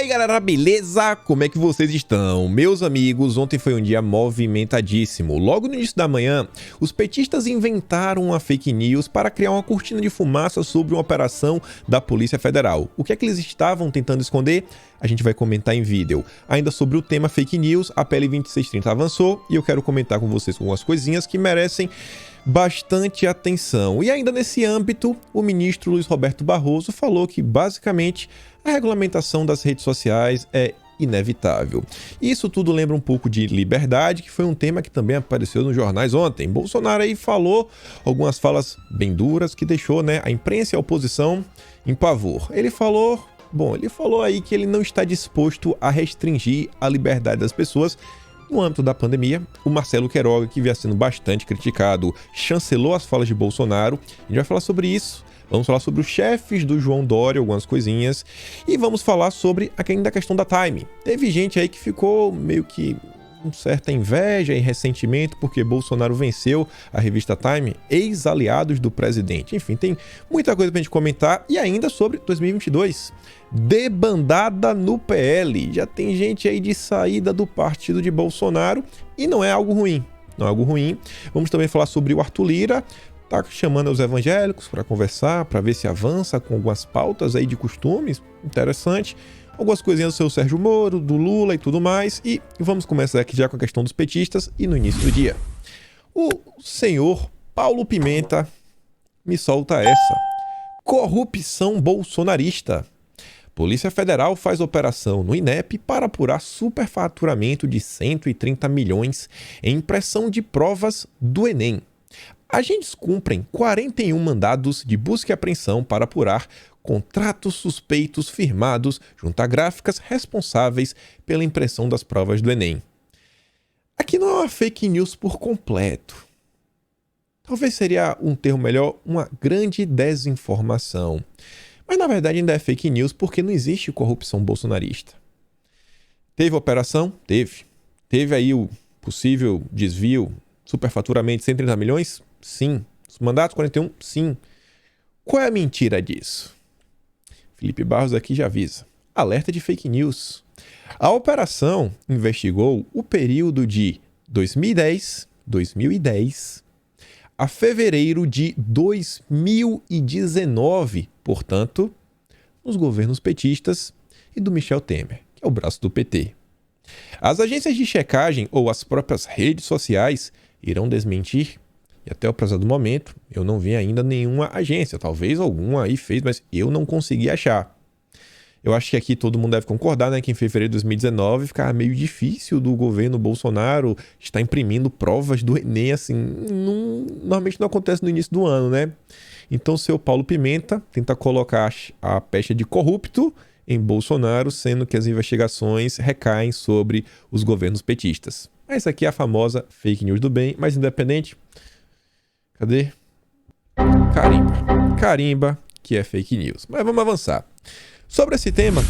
aí galera, beleza? Como é que vocês estão? Meus amigos, ontem foi um dia movimentadíssimo. Logo no início da manhã, os petistas inventaram uma fake news para criar uma cortina de fumaça sobre uma operação da Polícia Federal. O que é que eles estavam tentando esconder? A gente vai comentar em vídeo. Ainda sobre o tema fake news, a PL 2630 avançou e eu quero comentar com vocês algumas coisinhas que merecem bastante atenção. E ainda nesse âmbito, o ministro Luiz Roberto Barroso falou que basicamente a regulamentação das redes sociais é inevitável. Isso tudo lembra um pouco de liberdade, que foi um tema que também apareceu nos jornais ontem. Bolsonaro aí falou algumas falas bem duras que deixou, a imprensa e a oposição em pavor. Ele falou aí que ele não está disposto a restringir a liberdade das pessoas. No âmbito da pandemia, o Marcelo Queiroga, que vinha sendo bastante criticado, chancelou as falas de Bolsonaro. A gente vai falar sobre isso. Vamos falar sobre os chefes do João Dória, algumas coisinhas. E vamos falar sobre ainda a questão da Time. Teve gente aí que ficou meio que com certa inveja e ressentimento porque Bolsonaro venceu a revista Time, ex-aliados do presidente. Enfim, tem muita coisa pra gente comentar. E ainda sobre 2022. Debandada no PL. Já tem gente aí de saída do partido de Bolsonaro e não é algo ruim. Não é algo ruim. Vamos também falar sobre o Arthur Lira. Tá chamando os evangélicos para conversar, para ver se avança com algumas pautas aí de costumes. Interessante. Algumas coisinhas do seu Sérgio Moro, do Lula e tudo mais. E vamos começar aqui já com a questão dos petistas e no início do dia. O senhor Paulo Pimenta me solta essa. Corrupção bolsonarista. Polícia Federal faz operação no INEP para apurar superfaturamento de 130 milhões em impressão de provas do Enem. Agentes cumprem 41 mandados de busca e apreensão para apurar contratos suspeitos firmados junto a gráficas responsáveis pela impressão das provas do Enem. Aqui não é uma fake news por completo. Talvez seria um termo melhor, uma grande desinformação. Mas na verdade ainda é fake news porque não existe corrupção bolsonarista. Teve operação? Teve. Teve aí o possível desvio, superfaturamento de 130 milhões? Sim. Os mandatos 41? Sim. Qual é a mentira disso? Felipe Barros aqui já avisa. Alerta de fake news. A operação investigou o período de 2010 a fevereiro de 2019, portanto, nos governos petistas e do Michel Temer, que é o braço do PT. As agências de checagem ou as próprias redes sociais irão desmentir. E até o presente momento, eu não vi ainda nenhuma agência. Talvez alguma aí fez, mas eu não consegui achar. Eu acho que aqui todo mundo deve concordar, que em fevereiro de 2019 ficava meio difícil do governo Bolsonaro estar imprimindo provas do Enem, assim, normalmente não acontece no início do ano, Então o seu Paulo Pimenta tenta colocar a pecha de corrupto em Bolsonaro, sendo que as investigações recaem sobre os governos petistas. Essa aqui é a famosa fake news do bem, mas independente. Cadê? Carimba, que é fake news. Mas vamos avançar. Sobre esse tema,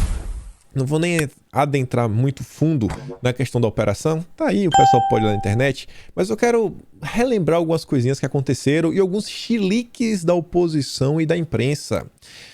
não vou nem adentrar muito fundo na questão da operação. Tá aí, o pessoal pode ir lá na internet. Mas eu quero relembrar algumas coisinhas que aconteceram e alguns chiliques da oposição e da imprensa.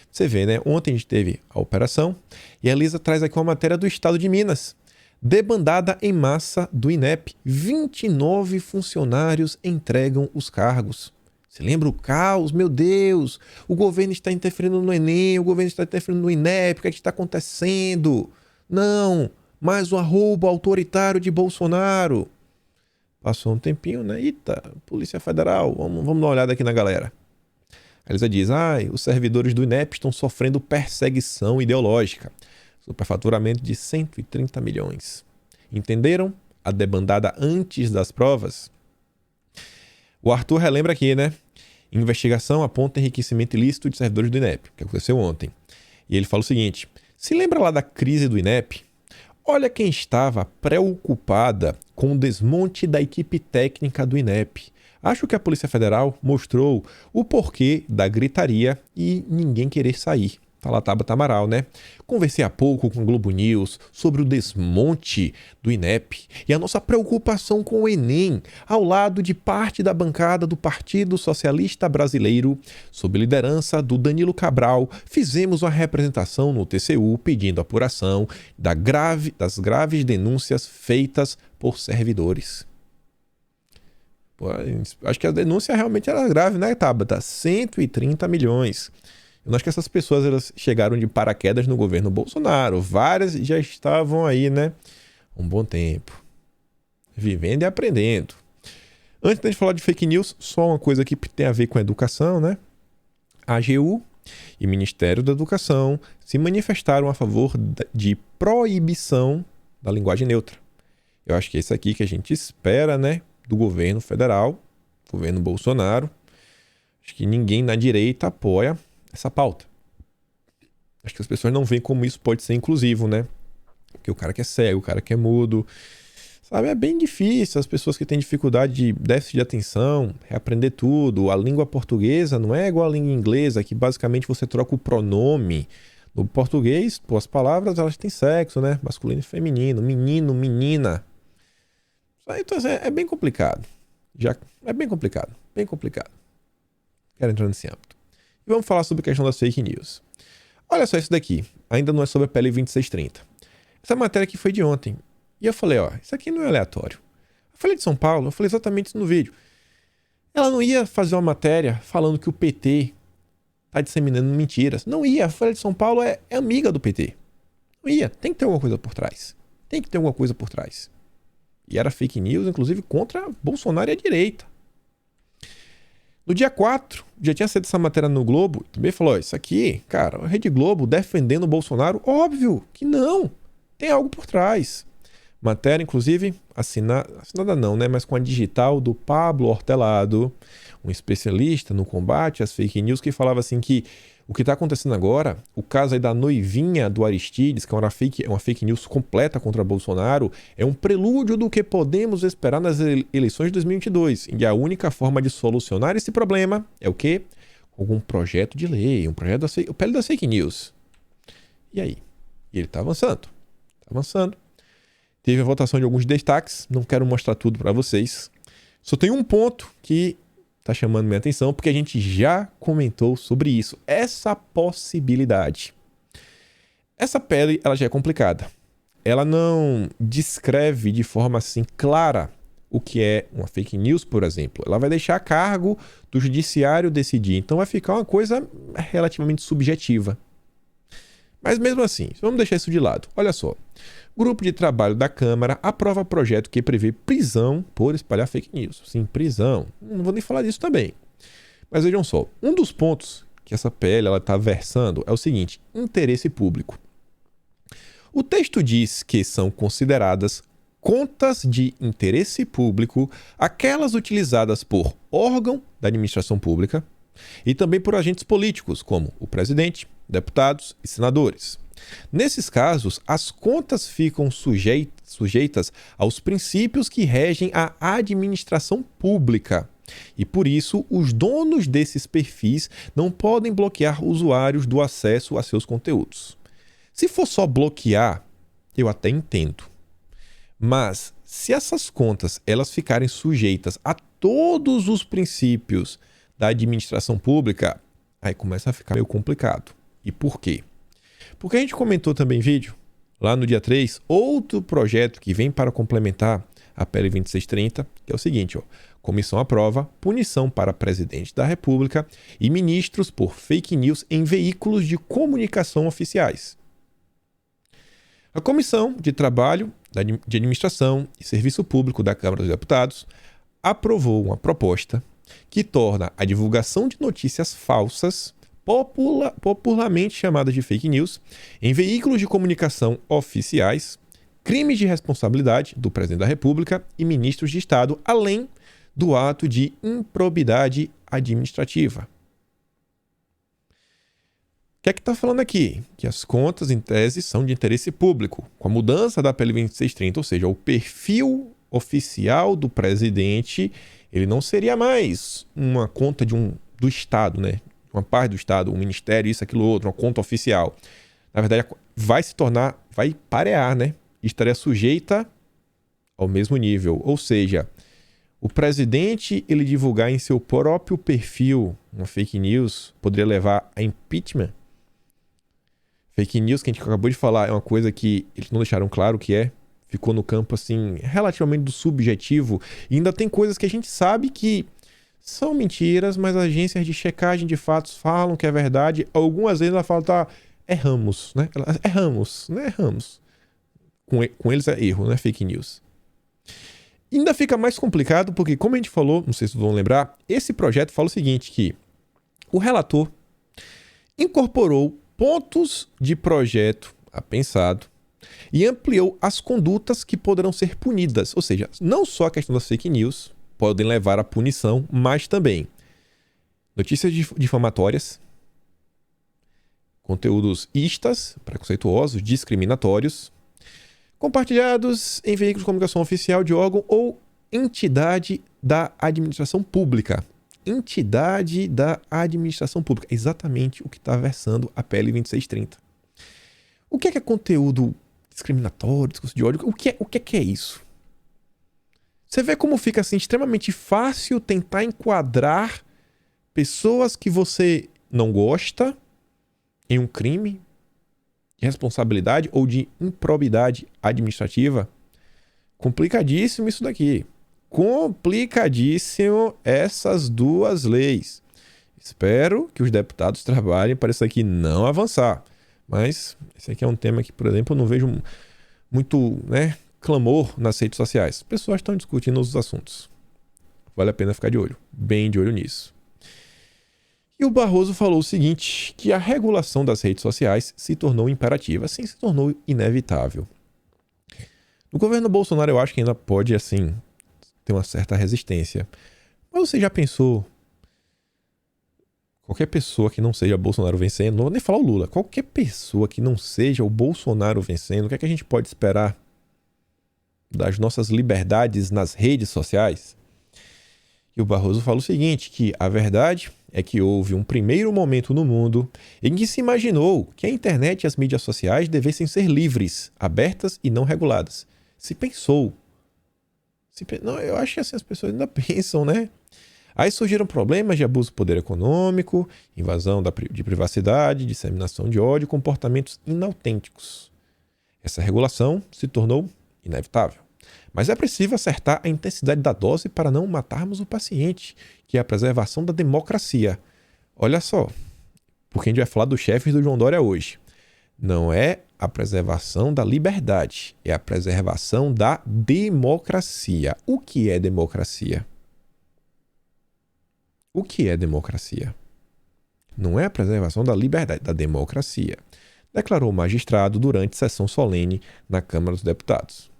Você vê, Ontem a gente teve a operação e a Elisa traz aqui uma matéria do estado de Minas. Debandada em massa do INEP. 29 funcionários entregam os cargos. Você lembra o caos? Meu Deus! O governo está interferindo no Enem, o governo está interferindo no INEP, o que é que está acontecendo? Não! Mais um arrobo autoritário de Bolsonaro. Passou um tempinho, Eita, Polícia Federal, vamos dar uma olhada aqui na galera. A Elisa diz, os servidores do INEP estão sofrendo perseguição ideológica. Superfaturamento de 130 milhões. Entenderam? A debandada antes das provas. O Arthur relembra aqui, Investigação aponta enriquecimento ilícito de servidores do INEP, que aconteceu ontem. E ele fala o seguinte, se lembra lá da crise do INEP? Olha quem estava preocupada com o desmonte da equipe técnica do INEP. Acho que a Polícia Federal mostrou o porquê da gritaria e ninguém querer sair. Fala Tabata Amaral, né? Conversei há pouco com o Globo News sobre o desmonte do INEP e a nossa preocupação com o Enem, ao lado de parte da bancada do Partido Socialista Brasileiro, sob liderança do Danilo Cabral. Fizemos uma representação no TCU pedindo apuração das graves denúncias feitas por servidores. Pô, acho que a denúncia realmente era grave, né, Tabata? 130 milhões. Eu acho que essas pessoas elas chegaram de paraquedas no governo Bolsonaro. Várias já estavam aí, né? Um bom tempo. Vivendo e aprendendo. Antes de falar de fake news, só uma coisa que tem a ver com a educação, né? A AGU e Ministério da Educação se manifestaram a favor de proibição da linguagem neutra. Eu acho que é isso aqui que a gente espera, né? Do governo federal, governo Bolsonaro. Acho que ninguém na direita apoia essa pauta. Acho que as pessoas não veem como isso pode ser inclusivo, né? Porque o cara que é cego, o cara que é mudo, sabe? É bem difícil. As pessoas que têm dificuldade de déficit de atenção, reaprender tudo. A língua portuguesa não é igual à língua inglesa, que basicamente você troca o pronome. No português, pô, as palavras elas têm sexo, né? Masculino e feminino, menino, menina. Então é bem complicado. É bem complicado, bem complicado. Quero entrar nesse âmbito. E vamos falar sobre a questão das fake news. Olha só isso daqui. Ainda não é sobre a PL 2630. Essa matéria aqui foi de ontem. E eu falei, ó, isso aqui não é aleatório. Eu falei de São Paulo, eu falei exatamente isso no vídeo. Ela não ia fazer uma matéria falando que o PT tá disseminando mentiras. Não ia. A Folha de São Paulo é amiga do PT. Não ia. Tem que ter alguma coisa por trás. Tem que ter alguma coisa por trás. E era fake news, inclusive, contra Bolsonaro e a direita. No dia 4, já tinha sido essa matéria no Globo, também falou, isso aqui, cara, a Rede Globo defendendo o Bolsonaro, óbvio que não, tem algo por trás. Matéria, inclusive, assinada não, né, mas com a digital do Pablo Hortelado, um especialista no combate às fake news, que falava assim que o que está acontecendo agora, o caso aí da noivinha do Aristides, que é uma fake news completa contra Bolsonaro, é um prelúdio do que podemos esperar nas eleições de 2022. E a única forma de solucionar esse problema é o quê? Algum projeto de lei, o PL das fake news. E aí? E ele está avançando. Está avançando. Teve a votação de alguns destaques, não quero mostrar tudo para vocês. Só tem um ponto que está chamando minha atenção, porque a gente já comentou sobre isso. Essa possibilidade. Essa PL, ela já é complicada. Ela não descreve de forma assim clara o que é uma fake news, por exemplo. Ela vai deixar a cargo do judiciário decidir. Então vai ficar uma coisa relativamente subjetiva. Mas mesmo assim, vamos deixar isso de lado. Olha só. O grupo de trabalho da Câmara aprova projeto que prevê prisão por espalhar fake news. Sim, prisão. Não vou nem falar disso também. Mas vejam só. Um dos pontos que essa PL está versando é o seguinte. Interesse público. O texto diz que são consideradas contas de interesse público aquelas utilizadas por órgão da administração pública e também por agentes políticos, como o presidente, deputados e senadores. Nesses casos, as contas ficam sujeitas aos princípios que regem a administração pública. E por isso, os donos desses perfis não podem bloquear usuários do acesso a seus conteúdos. Se for só bloquear, eu até entendo. Mas se essas contas elas ficarem sujeitas a todos os princípios da administração pública, aí começa a ficar meio complicado. E por quê? Porque a gente comentou também em vídeo, lá no dia 3, outro projeto que vem para complementar a PL 2630, que é o seguinte, ó, comissão aprova punição para presidente da República e ministros por fake news em veículos de comunicação oficiais. A Comissão de Trabalho, de Administração e Serviço Público da Câmara dos Deputados aprovou uma proposta que torna a divulgação de notícias falsas, popularmente chamadas de fake news, em veículos de comunicação oficiais, crimes de responsabilidade do presidente da República e ministros de Estado, além do ato de improbidade administrativa. O que é que está falando aqui? Que as contas, em tese, são de interesse público. Com a mudança da PL 2630, ou seja, o perfil oficial do presidente, ele não seria mais uma conta do Estado, né? uma parte do Estado, um ministério, isso, aquilo, outro, uma conta oficial. Na verdade, vai parear, né? Estaria sujeita ao mesmo nível. Ou seja, o presidente, ele divulgar em seu próprio perfil uma fake news, poderia levar a impeachment. Fake news, que a gente acabou de falar, é uma coisa que eles não deixaram claro o que é. Ficou no campo, assim, relativamente do subjetivo. E ainda tem coisas que a gente sabe que são mentiras, mas agências de checagem de fatos falam que é verdade. Algumas vezes ela fala, tá, erramos, né? Erramos, não é erramos. Com eles é erro, não é fake news. Ainda fica mais complicado porque, como a gente falou, não sei se vocês vão lembrar, esse projeto fala o seguinte, que o relator incorporou pontos de projeto apensado e ampliou as condutas que poderão ser punidas. Ou seja, não só a questão das fake news podem levar à punição, mas também notícias difamatórias, conteúdos istas, preconceituosos, discriminatórios, compartilhados em veículos de comunicação oficial de órgão ou entidade da administração pública. Entidade da administração pública. Exatamente o que está versando a PL 2630. O que é conteúdo discriminatório, discurso de ódio? O que é isso? Você vê como fica assim extremamente fácil tentar enquadrar pessoas que você não gosta em um crime de responsabilidade ou de improbidade administrativa. Complicadíssimo isso daqui. Complicadíssimo essas duas leis. Espero que os deputados trabalhem para isso aqui não avançar. Mas esse aqui é um tema que, por exemplo, eu não vejo muito, clamor nas redes sociais. As pessoas estão discutindo os assuntos. Vale a pena ficar de olho, bem de olho nisso. E o Barroso falou o seguinte, que a regulação das redes sociais se tornou imperativa, assim se tornou inevitável. No governo Bolsonaro eu acho que ainda pode, assim, ter uma certa resistência. Mas você já pensou, qualquer pessoa que não seja Bolsonaro vencendo, não vou nem falar o Lula, qualquer pessoa que não seja o Bolsonaro vencendo, o que é que a gente pode esperar das nossas liberdades nas redes sociais? E o Barroso fala o seguinte, que a verdade é que houve um primeiro momento no mundo em que se imaginou que a internet e as mídias sociais devessem ser livres, abertas e não reguladas. Se pensou. Não, eu acho que assim as pessoas ainda pensam, né? Aí surgiram problemas de abuso do poder econômico, invasão de privacidade, disseminação de ódio e comportamentos inautênticos. Essa regulação se tornou inevitável. Mas é preciso acertar a intensidade da dose para não matarmos o paciente, que é a preservação da democracia. Olha só, porque a gente vai falar dos chefes do João Dória hoje. Não é a preservação da liberdade, é a preservação da democracia. O que é democracia? O que é democracia? Não é a preservação da liberdade, da democracia, declarou o magistrado durante sessão solene na Câmara dos Deputados.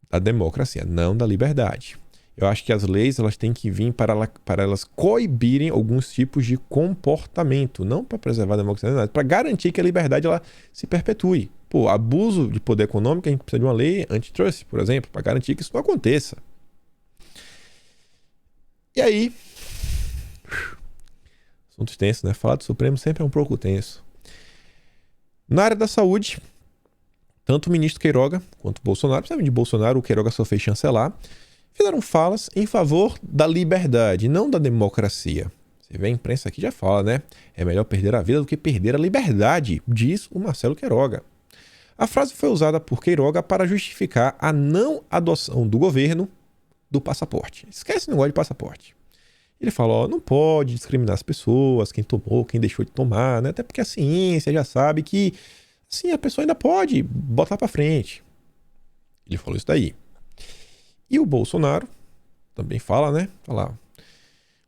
Da democracia, não da liberdade. Eu acho que as leis elas têm que vir para elas coibirem alguns tipos de comportamento, não para preservar a democracia, para garantir que a liberdade ela se perpetue. Pô, abuso de poder econômico, a gente precisa de uma lei antitrust, por exemplo, para garantir que isso não aconteça. E aí, assunto tenso, né? Falar do Supremo sempre é um pouco tenso. Na área da saúde, tanto o ministro Queiroga quanto o Bolsonaro, principalmente de Bolsonaro, o Queiroga só fez chancelar, fizeram falas em favor da liberdade, não da democracia. Você vê, a imprensa aqui já fala, né? É melhor perder a vida do que perder a liberdade, diz o Marcelo Queiroga. A frase foi usada por Queiroga para justificar a não adoção do governo do passaporte. Esquece o negócio de passaporte. Ele fala, não pode discriminar as pessoas, quem tomou, quem deixou de tomar, né? Até porque a ciência já sabe que sim, a pessoa ainda pode botar para frente. Ele falou isso daí. E o Bolsonaro também fala, né? Fala,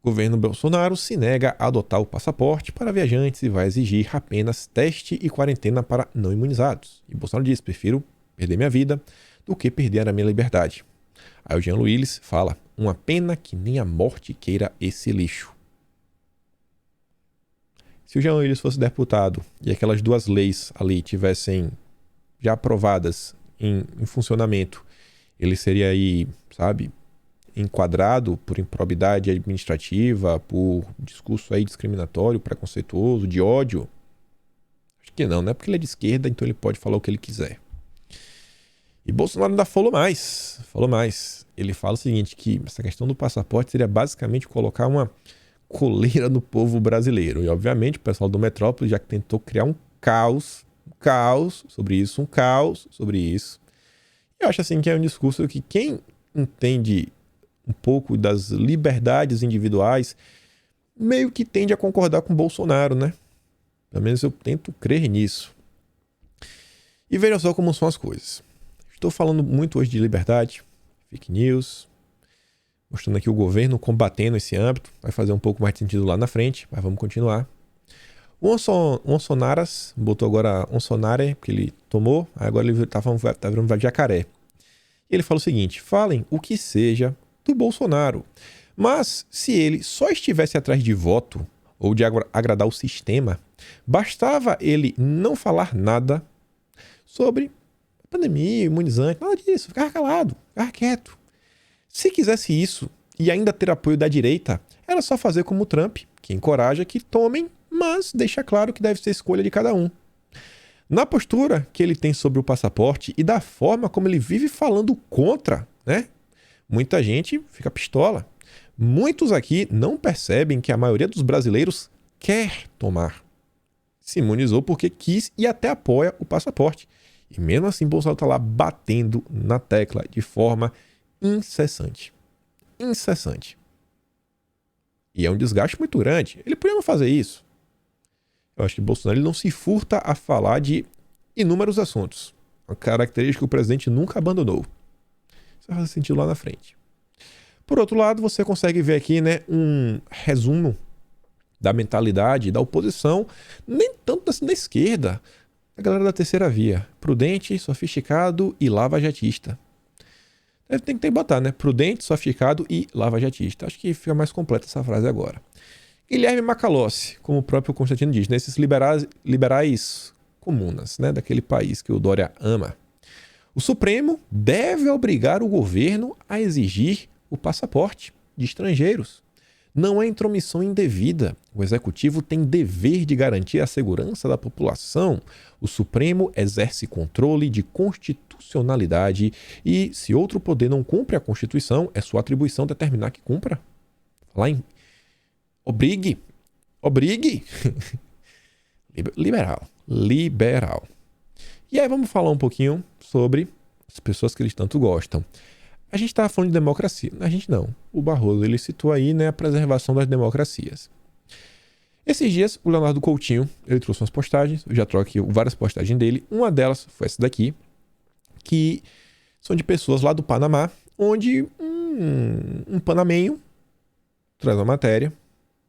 o governo Bolsonaro se nega a adotar o passaporte para viajantes e vai exigir apenas teste e quarentena para não imunizados. E Bolsonaro diz, prefiro perder minha vida do que perder a minha liberdade. Aí o Jean Luiz fala, uma pena que nem a morte queira esse lixo. Se o Jean Willis fosse deputado e aquelas duas leis ali tivessem já aprovadas em funcionamento, ele seria aí, sabe, enquadrado por improbidade administrativa, por discurso aí discriminatório, preconceituoso, de ódio? Acho que não, né? Porque ele é de esquerda, então ele pode falar o que ele quiser. E Bolsonaro ainda falou mais. Ele fala o seguinte, que essa questão do passaporte seria basicamente colocar uma coleira no povo brasileiro. E, obviamente, o pessoal do Metrópole já tentou criar um caos sobre isso. Eu acho assim que é um discurso que quem entende um pouco das liberdades individuais meio que tende a concordar com o Bolsonaro, né? Pelo menos eu tento crer nisso. E veja só como são as coisas. Estou falando muito hoje de liberdade, fake news, mostrando aqui o governo combatendo esse âmbito. Vai fazer um pouco mais de sentido lá na frente, mas vamos continuar. O Onsonaras botou agora Onsonare, porque ele tomou, agora ele tá virando jacaré. E ele fala o seguinte: falem o que seja do Bolsonaro, mas se ele só estivesse atrás de voto ou de agradar o sistema, bastava ele não falar nada sobre pandemia, imunizante, nada disso, ficar calado, ficar quieto. Se quisesse isso e ainda ter apoio da direita, era só fazer como o Trump, que encoraja que tomem, mas deixa claro que deve ser escolha de cada um. Na postura que ele tem sobre o passaporte e da forma como ele vive falando contra, né? Muita gente fica pistola. Muitos aqui não percebem que a maioria dos brasileiros quer tomar. Se imunizou porque quis e até apoia o passaporte. E mesmo assim, Bolsonaro está lá batendo na tecla de forma incessante. E é um desgaste muito grande. Ele podia não fazer isso. Eu acho que Bolsonaro ele não se furta a falar de inúmeros assuntos. Uma característica que o presidente nunca abandonou. Isso vai fazer sentido lá na frente. Por outro lado, você consegue ver aqui, né, um resumo da mentalidade da oposição, nem tanto assim da esquerda, a galera da terceira via. Prudente, sofisticado e lava-jatista. Tem que botar, né? Prudente, sofisticado e lava-jatista. Acho que fica mais completa essa frase agora. Guilherme Macalossi, como o próprio Constantino diz, né? Esses liberais comunas, né? Daquele país que o Dória ama. O Supremo deve obrigar o governo a exigir o passaporte de estrangeiros. Não é intromissão indevida. O Executivo tem dever de garantir a segurança da população. O Supremo exerce controle de constitucionalidade e, se outro poder não cumpre a Constituição, é sua atribuição determinar que cumpra. Lá em... Obrigue. Liberal. E aí vamos falar um pouquinho sobre as pessoas que eles tanto gostam. A gente estava falando de democracia. A gente não. O Barroso, ele citou aí, né, a preservação das democracias. Esses dias, o Leonardo Coutinho, ele trouxe umas postagens. Eu já troco aqui várias postagens dele. Uma delas foi essa daqui, que são de pessoas lá do Panamá, onde um panamenho traz uma matéria,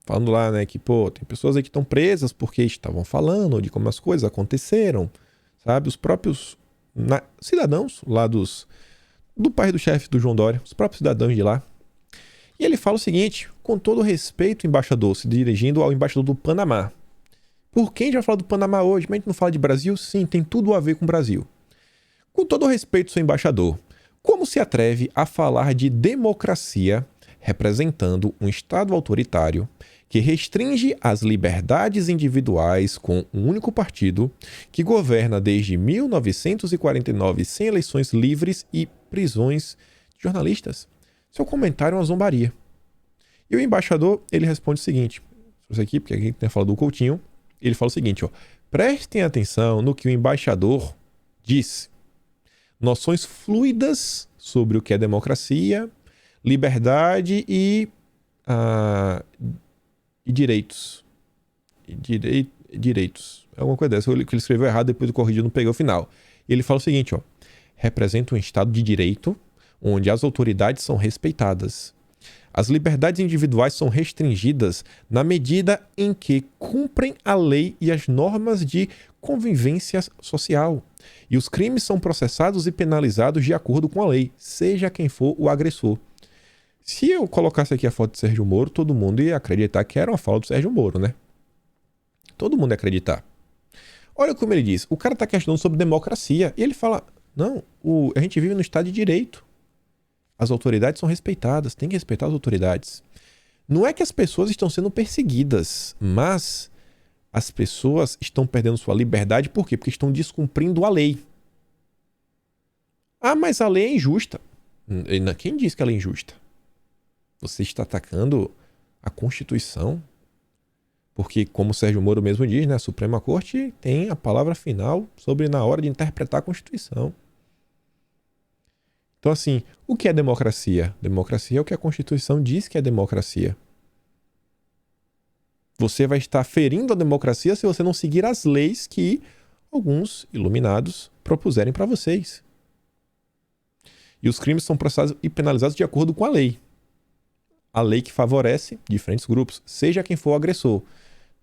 falando lá, né, que, tem pessoas aí que estão presas porque estavam falando de como as coisas aconteceram, sabe? Os próprios cidadãos lá do pai do chefe do João Dória, os próprios cidadãos de lá. E ele fala o seguinte: com todo respeito, embaixador, se dirigindo ao embaixador do Panamá. Por que a gente vai falar do Panamá hoje? Mas a gente não fala de Brasil? Sim, tem tudo a ver com o Brasil. Com todo respeito, seu embaixador, como se atreve a falar de democracia representando um Estado autoritário que restringe as liberdades individuais com um único partido que governa desde 1949 sem eleições livres e prisões de jornalistas? Seu comentário é uma zombaria. E o embaixador, ele responde o seguinte, isso aqui, porque aqui tem falado do Coutinho, ele fala o seguinte, prestem atenção no que o embaixador disse. Noções fluidas sobre o que é democracia, liberdade e direitos. Direitos. É alguma coisa dessa. Que ele escreveu errado, depois do corrigido não peguei o final. E ele fala o seguinte, representa um Estado de direito onde as autoridades são respeitadas. As liberdades individuais são restringidas na medida em que cumprem a lei e as normas de convivência social. E os crimes são processados e penalizados de acordo com a lei, seja quem for o agressor. Se eu colocasse aqui a foto de Sérgio Moro, todo mundo ia acreditar que era uma fala do Sérgio Moro, né? Todo mundo ia acreditar. Olha como ele diz. O cara está questionando sobre democracia. E ele fala, não, a gente vive no Estado de Direito. As autoridades são respeitadas, tem que respeitar as autoridades. Não é que as pessoas estão sendo perseguidas, mas as pessoas estão perdendo sua liberdade. Por quê? Porque estão descumprindo a lei. Ah, mas a lei é injusta. Quem disse que ela é injusta? Você está atacando a Constituição? Porque, como o Sérgio Moro mesmo diz, né, a Suprema Corte tem a palavra final sobre na hora de interpretar a Constituição. Então, assim, o que é democracia? Democracia é o que a Constituição diz que é democracia. Você vai estar ferindo a democracia se você não seguir as leis que alguns iluminados propuserem para vocês. E os crimes são processados e penalizados de acordo com a lei. A lei que favorece diferentes grupos, seja quem for o agressor.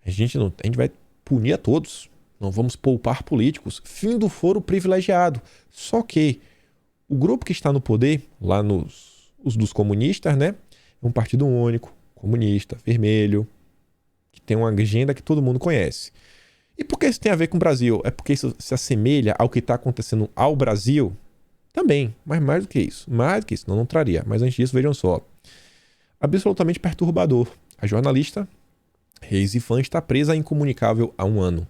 A gente vai punir a todos. Não vamos poupar políticos. Fim do foro privilegiado. Só que o grupo que está no poder, lá os dos comunistas, né? É um partido único, comunista, vermelho, que tem uma agenda que todo mundo conhece. E por que isso tem a ver com o Brasil? É porque isso se assemelha ao que está acontecendo ao Brasil? Também, mas mais do que isso. Mais do que isso, não traria. Mas antes disso, vejam só. Absolutamente perturbador. A jornalista Reise Fan está presa incomunicável há um ano.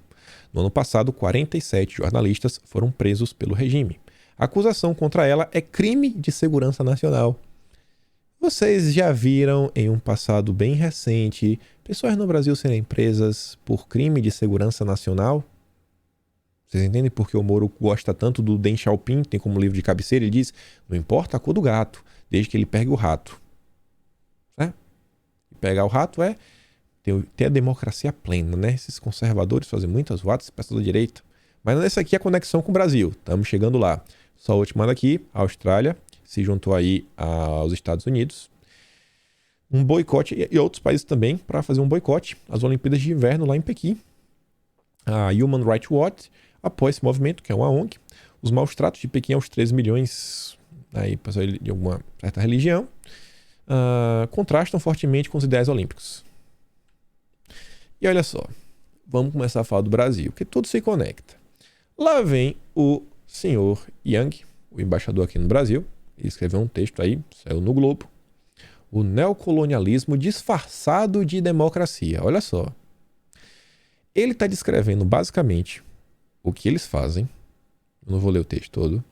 No ano passado, 47 jornalistas foram presos pelo regime. A acusação contra ela é crime de segurança nacional. Vocês já viram em um passado bem recente pessoas no Brasil serem presas por crime de segurança nacional? Vocês entendem por que o Moro gosta tanto do Deng Xiaoping, tem como livro de cabeceira, ele diz, não importa a cor do gato, desde que ele pegue o rato. Pegar o rato é ter a democracia plena, né? Esses conservadores fazem muitas votos, pessoas da direita. Mas essa aqui é a conexão com o Brasil. Estamos chegando lá. Só a última daqui, a Austrália se juntou aí aos Estados Unidos. Um boicote, e outros países também, para fazer um boicote às Olimpíadas de Inverno lá em Pequim. A Human Rights Watch apoia esse movimento, que é uma ONG. Os maus tratos de Pequim aos 13 milhões aí, pessoal de alguma certa religião. Contrastam fortemente com os ideais olímpicos. E olha só, vamos começar a falar do Brasil, porque tudo se conecta. Lá vem o senhor Yang, o embaixador aqui no Brasil, ele escreveu um texto aí, saiu no Globo, o neocolonialismo disfarçado de democracia. Olha só, ele está descrevendo basicamente o que eles fazem, eu não vou ler o texto todo,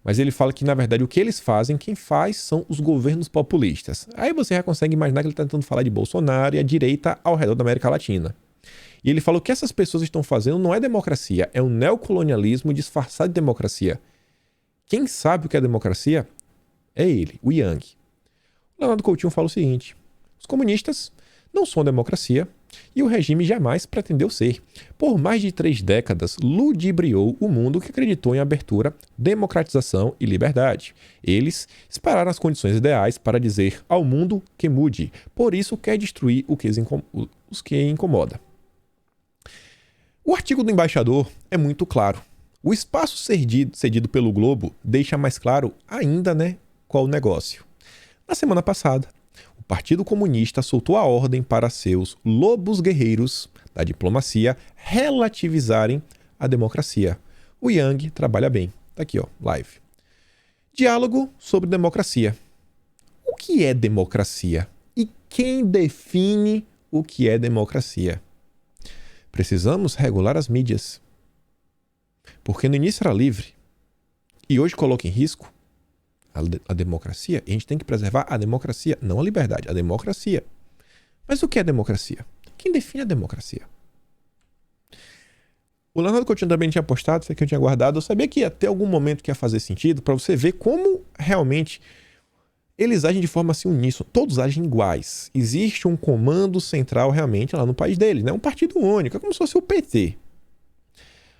mas ele fala que, na verdade, o que eles fazem, quem faz são os governos populistas. Aí você já consegue imaginar que ele está tentando falar de Bolsonaro e a direita ao redor da América Latina. E ele falou que essas pessoas estão fazendo não é democracia, é um neocolonialismo disfarçado de democracia. Quem sabe o que é democracia? É ele, o Yang. O Leonardo Coutinho fala o seguinte, os comunistas não são democracia e o regime jamais pretendeu ser. Por mais de 3 décadas, ludibriou o mundo que acreditou em abertura, democratização e liberdade. Eles esperaram as condições ideais para dizer ao mundo que mude. Por isso quer destruir os que incomoda. O artigo do embaixador é muito claro. O espaço cedido pelo Globo deixa mais claro ainda, né, qual o negócio. Na semana passada, o Partido Comunista soltou a ordem para seus lobos guerreiros da diplomacia relativizarem a democracia. O Yang trabalha bem. Tá aqui, ó, live. Diálogo sobre democracia. O que é democracia? E quem define o que é democracia? Precisamos regular as mídias. Porque no início era livre. E hoje coloca em risco a democracia, e a gente tem que preservar a democracia, não a liberdade, a democracia. Mas o que é democracia? Quem define a democracia? O Leonardo Coutinho também tinha postado, isso aqui eu tinha guardado, eu sabia que ia ter algum momento que ia fazer sentido para você ver como realmente eles agem de forma assim uníssona, todos agem iguais. Existe um comando central realmente lá no país deles, né? Um partido único, é como se fosse o PT.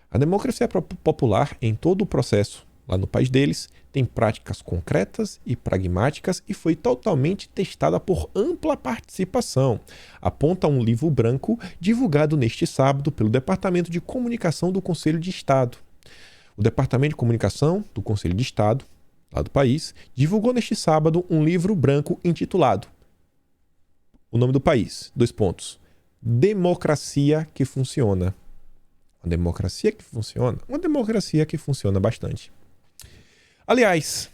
A democracia popular em todo o processo lá no país deles, tem práticas concretas e pragmáticas e foi totalmente testada por ampla participação. Aponta um livro branco divulgado neste sábado pelo Departamento de Comunicação do Conselho de Estado. O Departamento de Comunicação do Conselho de Estado, lá do país, divulgou neste sábado um livro branco intitulado o nome do país, : Democracia que Funciona. Uma democracia que funciona? Uma democracia que funciona bastante. Aliás,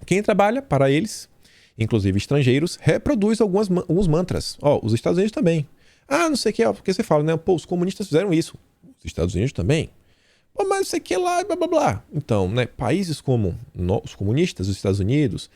Quem trabalha para eles, inclusive estrangeiros, reproduz alguns mantras. Os Estados Unidos também. Não sei o que, porque você fala, né? Pô, os comunistas fizeram isso. Os Estados Unidos também. Pô, mas não sei o que lá, blá, blá, blá. Então, né? Países como os comunistas, os Estados Unidos,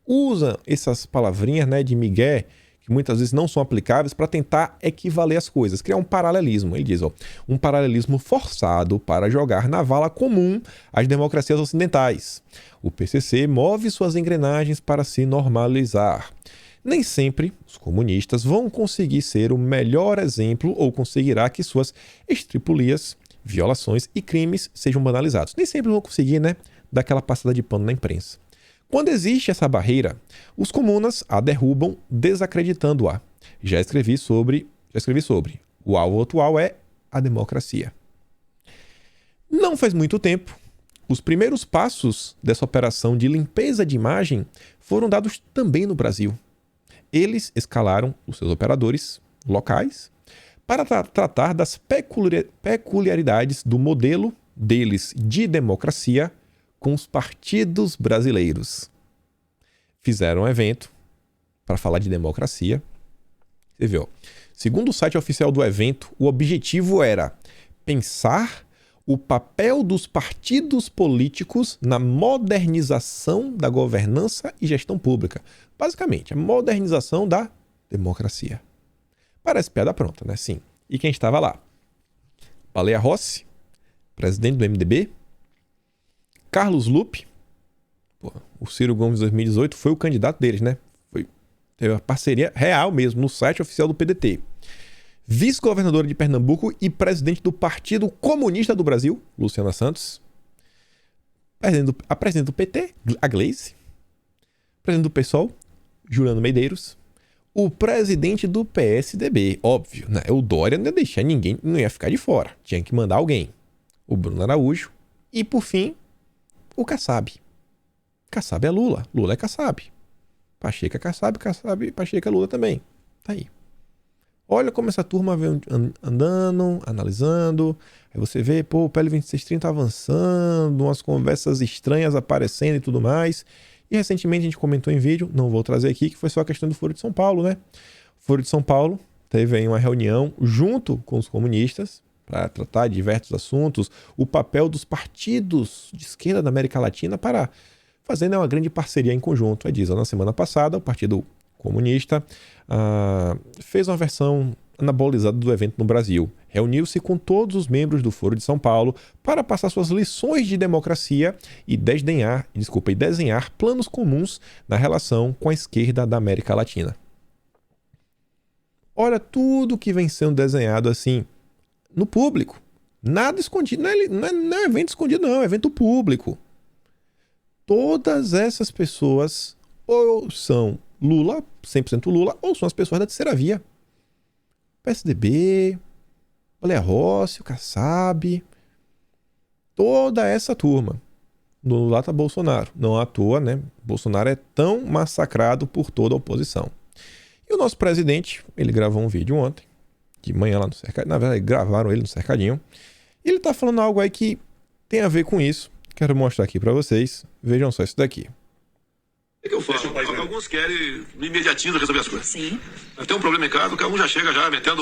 usam essas palavrinhas, né, de migué, que muitas vezes não são aplicáveis para tentar equivaler as coisas, criar um paralelismo. Ele diz, um paralelismo forçado para jogar na vala comum as democracias ocidentais. O PCC move suas engrenagens para se normalizar. Nem sempre os comunistas vão conseguir ser o melhor exemplo ou conseguirá que suas estripulias, violações e crimes sejam banalizados. Nem sempre vão conseguir, né, dar aquela passada de pano na imprensa. Quando existe essa barreira, os comunas a derrubam desacreditando-a. Já escrevi sobre. O alvo atual é a democracia. Não faz muito tempo, os primeiros passos dessa operação de limpeza de imagem foram dados também no Brasil. Eles escalaram os seus operadores locais para tratar das peculiaridades do modelo deles de democracia com os partidos brasileiros. Fizeram um evento para falar de democracia. Você viu? Segundo o site oficial do evento, o objetivo era pensar o papel dos partidos políticos na modernização da governança e gestão pública. Basicamente, a modernização da democracia. Parece piada pronta, né? Sim. E quem estava lá? Baleia Rossi, presidente do MDB, Carlos Lupe, o Ciro Gomes 2018 foi o candidato deles, né? Teve uma parceria real mesmo no site oficial do PDT. Vice-governadora de Pernambuco e presidente do Partido Comunista do Brasil, Luciana Santos. A presidente do PT, a Gleice. Presidente do PSOL, Juliano Medeiros. O presidente do PSDB, óbvio, né? O Dória não ia deixar ninguém, não ia ficar de fora. Tinha que mandar alguém. O Bruno Araújo. E, por fim, o Kassab. Kassab é Lula. Lula é Kassab. Pacheco é Kassab, Pacheco é Lula também. Tá aí. Olha como essa turma vem andando, analisando. Aí você vê, o PL 2630 avançando, umas conversas estranhas aparecendo e tudo mais. E recentemente a gente comentou em vídeo, não vou trazer aqui, que foi só a questão do Foro de São Paulo, né? O Foro de São Paulo teve aí uma reunião junto com os comunistas para tratar de diversos assuntos, o papel dos partidos de esquerda da América Latina para fazer, né, uma grande parceria em conjunto. Aí diz, na semana passada, o Partido Comunista fez uma versão anabolizada do evento no Brasil. Reuniu-se com todos os membros do Foro de São Paulo para passar suas lições de democracia e desenhar planos comuns na relação com a esquerda da América Latina. Olha tudo que vem sendo desenhado assim no público. Nada escondido. Não é evento escondido, não. É evento público. Todas essas pessoas ou são Lula, 100% Lula, ou são as pessoas da terceira via. PSDB, Baleia Rossi, o Kassab, toda essa turma. Do lado tá Bolsonaro. Não à toa, né? Bolsonaro é tão massacrado por toda a oposição. E o nosso presidente, ele gravou um vídeo ontem, de manhã lá no Cercadinho. Na verdade, gravaram ele no Cercadinho. E ele tá falando algo aí que tem a ver com isso. Quero mostrar aqui para vocês. Vejam só isso daqui. É que eu falo, alguns querem no imediatismo resolver as coisas. Sim. Tem um problema em casa, cada um já chega já metendo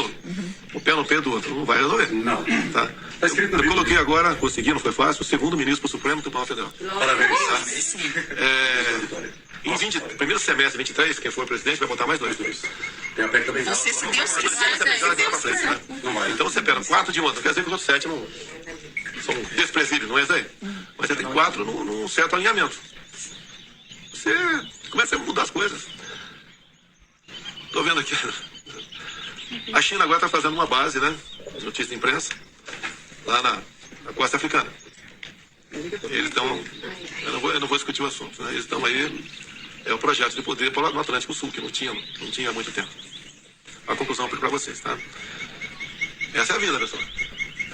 o pé no pé do outro. Não vai resolver. Não. Tá? Eu coloquei agora, consegui, não foi fácil, o segundo ministro pro Supremo Tribunal Federal. Parabéns. Tá? Primeiro semestre, 23, quem for presidente vai botar mais 2 ministros. Você se deu Então você pega 4 de um, não quer dizer que os outros 7 não são desprezíveis, não é isso aí? Mas você tem 4 num certo alinhamento. Você começa a mudar as coisas. Estou vendo aqui. A China agora está fazendo uma base, né? Notícia de imprensa. Lá na costa africana. Eles estão. Eu não vou discutir o assunto, né? Eles estão aí. É o projeto de poder para o Atlântico Sul, que não tinha há muito tempo. A conclusão para vocês, tá? Essa é a vida, pessoal.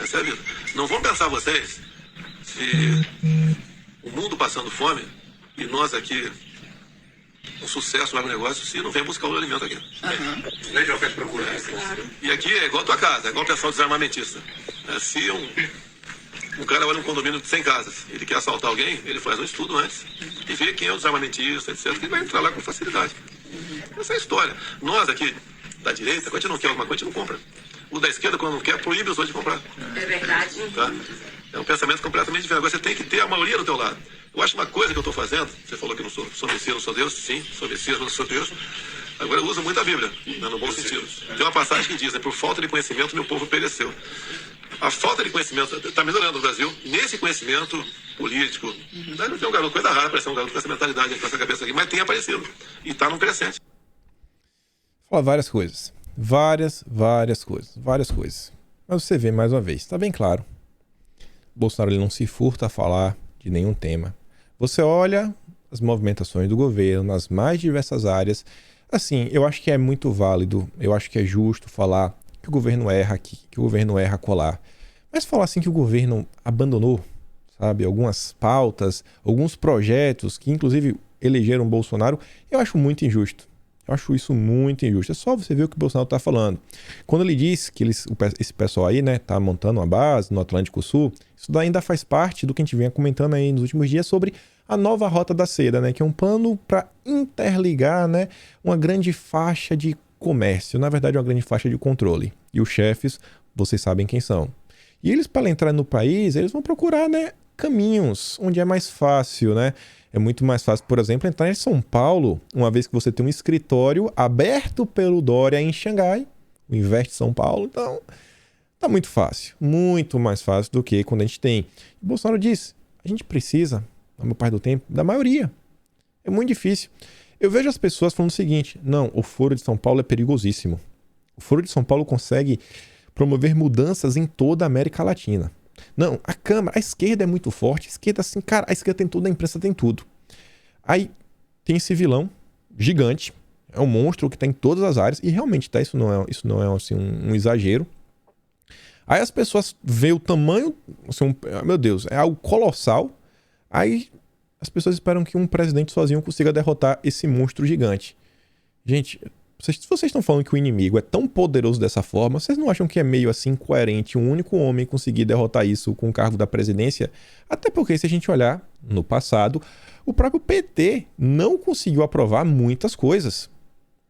Essa é a vida. Não vão pensar vocês se o mundo passando fome e nós aqui, um sucesso no agronegócio, se não vem buscar o alimento aqui. Lei de oferta e procura. Claro. E aqui é igual a tua casa, é igual o pessoal desarmamentista. Se um cara olha um condomínio de 100 casas, ele quer assaltar alguém, ele faz um estudo antes. e ver quem é o desarmamentista, etc., que vai entrar lá com facilidade. Essa é a história. Nós aqui, da direita, quando a gente não quer alguma coisa, a gente não compra. O da esquerda, quando não quer, proíbe os outros de comprar. É verdade. Tá? É um pensamento completamente diferente. Agora você tem que ter a maioria do teu lado. Eu acho uma coisa que eu estou fazendo, você falou que eu não sou Messias, não sou Deus, sim, sou Messias, mas não sou Deus. Agora eu uso muito a Bíblia, né, no bom sentido. Tem uma passagem que diz, né, por falta de conhecimento meu povo pereceu. A falta de conhecimento está melhorando no Brasil, nesse conhecimento político. Daí não tem um garoto, coisa rara para ser um garoto com essa mentalidade, com essa cabeça aqui, mas tem aparecido. E está num crescente. Fala várias coisas. Várias coisas. Mas você vê mais uma vez, está bem claro. Bolsonaro ele não se furta a falar de nenhum tema. Você olha as movimentações do governo nas mais diversas áreas. Assim, eu acho que é muito válido, eu acho que é justo falar que o governo erra aqui, que o governo erra acolá. Mas falar assim que o governo abandonou, sabe, algumas pautas, alguns projetos que inclusive elegeram Bolsonaro, eu acho muito injusto. Eu acho isso muito injusto. É só você ver o que o Bolsonaro está falando. Quando ele diz que esse pessoal aí, né, tá montando uma base no Atlântico Sul, isso daí ainda faz parte do que a gente vinha comentando aí nos últimos dias sobre a nova Rota da Seda, né, que é um plano para interligar, né, uma grande faixa de comércio, na verdade uma grande faixa de controle. E os chefes, vocês sabem quem são. E eles, para entrar no país, eles vão procurar, né, caminhos onde é mais fácil, né? É muito mais fácil, por exemplo, entrar em São Paulo, uma vez que você tem um escritório aberto pelo Dória em Xangai, o Invest São Paulo. Então, tá muito fácil, muito mais fácil do que quando a gente tem. O Bolsonaro diz, a gente precisa, na maior parte do tempo, da maioria. É muito difícil. Eu vejo as pessoas falando o seguinte, não, o Foro de São Paulo é perigosíssimo. O Foro de São Paulo consegue promover mudanças em toda a América Latina. Não, a Câmara, a esquerda é muito forte. A esquerda, assim, cara, a esquerda tem tudo, a imprensa tem tudo. Aí tem esse vilão gigante, é um monstro que tá em todas as áreas, e realmente tá, isso não é assim, um exagero. Aí as pessoas veem o tamanho, assim, meu Deus, é algo colossal. Aí as pessoas esperam que um presidente sozinho consiga derrotar esse monstro gigante. Gente, se vocês estão falando que o inimigo é tão poderoso dessa forma, vocês não acham que é meio assim incoerente um único homem conseguir derrotar isso com o cargo da presidência? Até porque, se a gente olhar no passado, o próprio PT não conseguiu aprovar muitas coisas.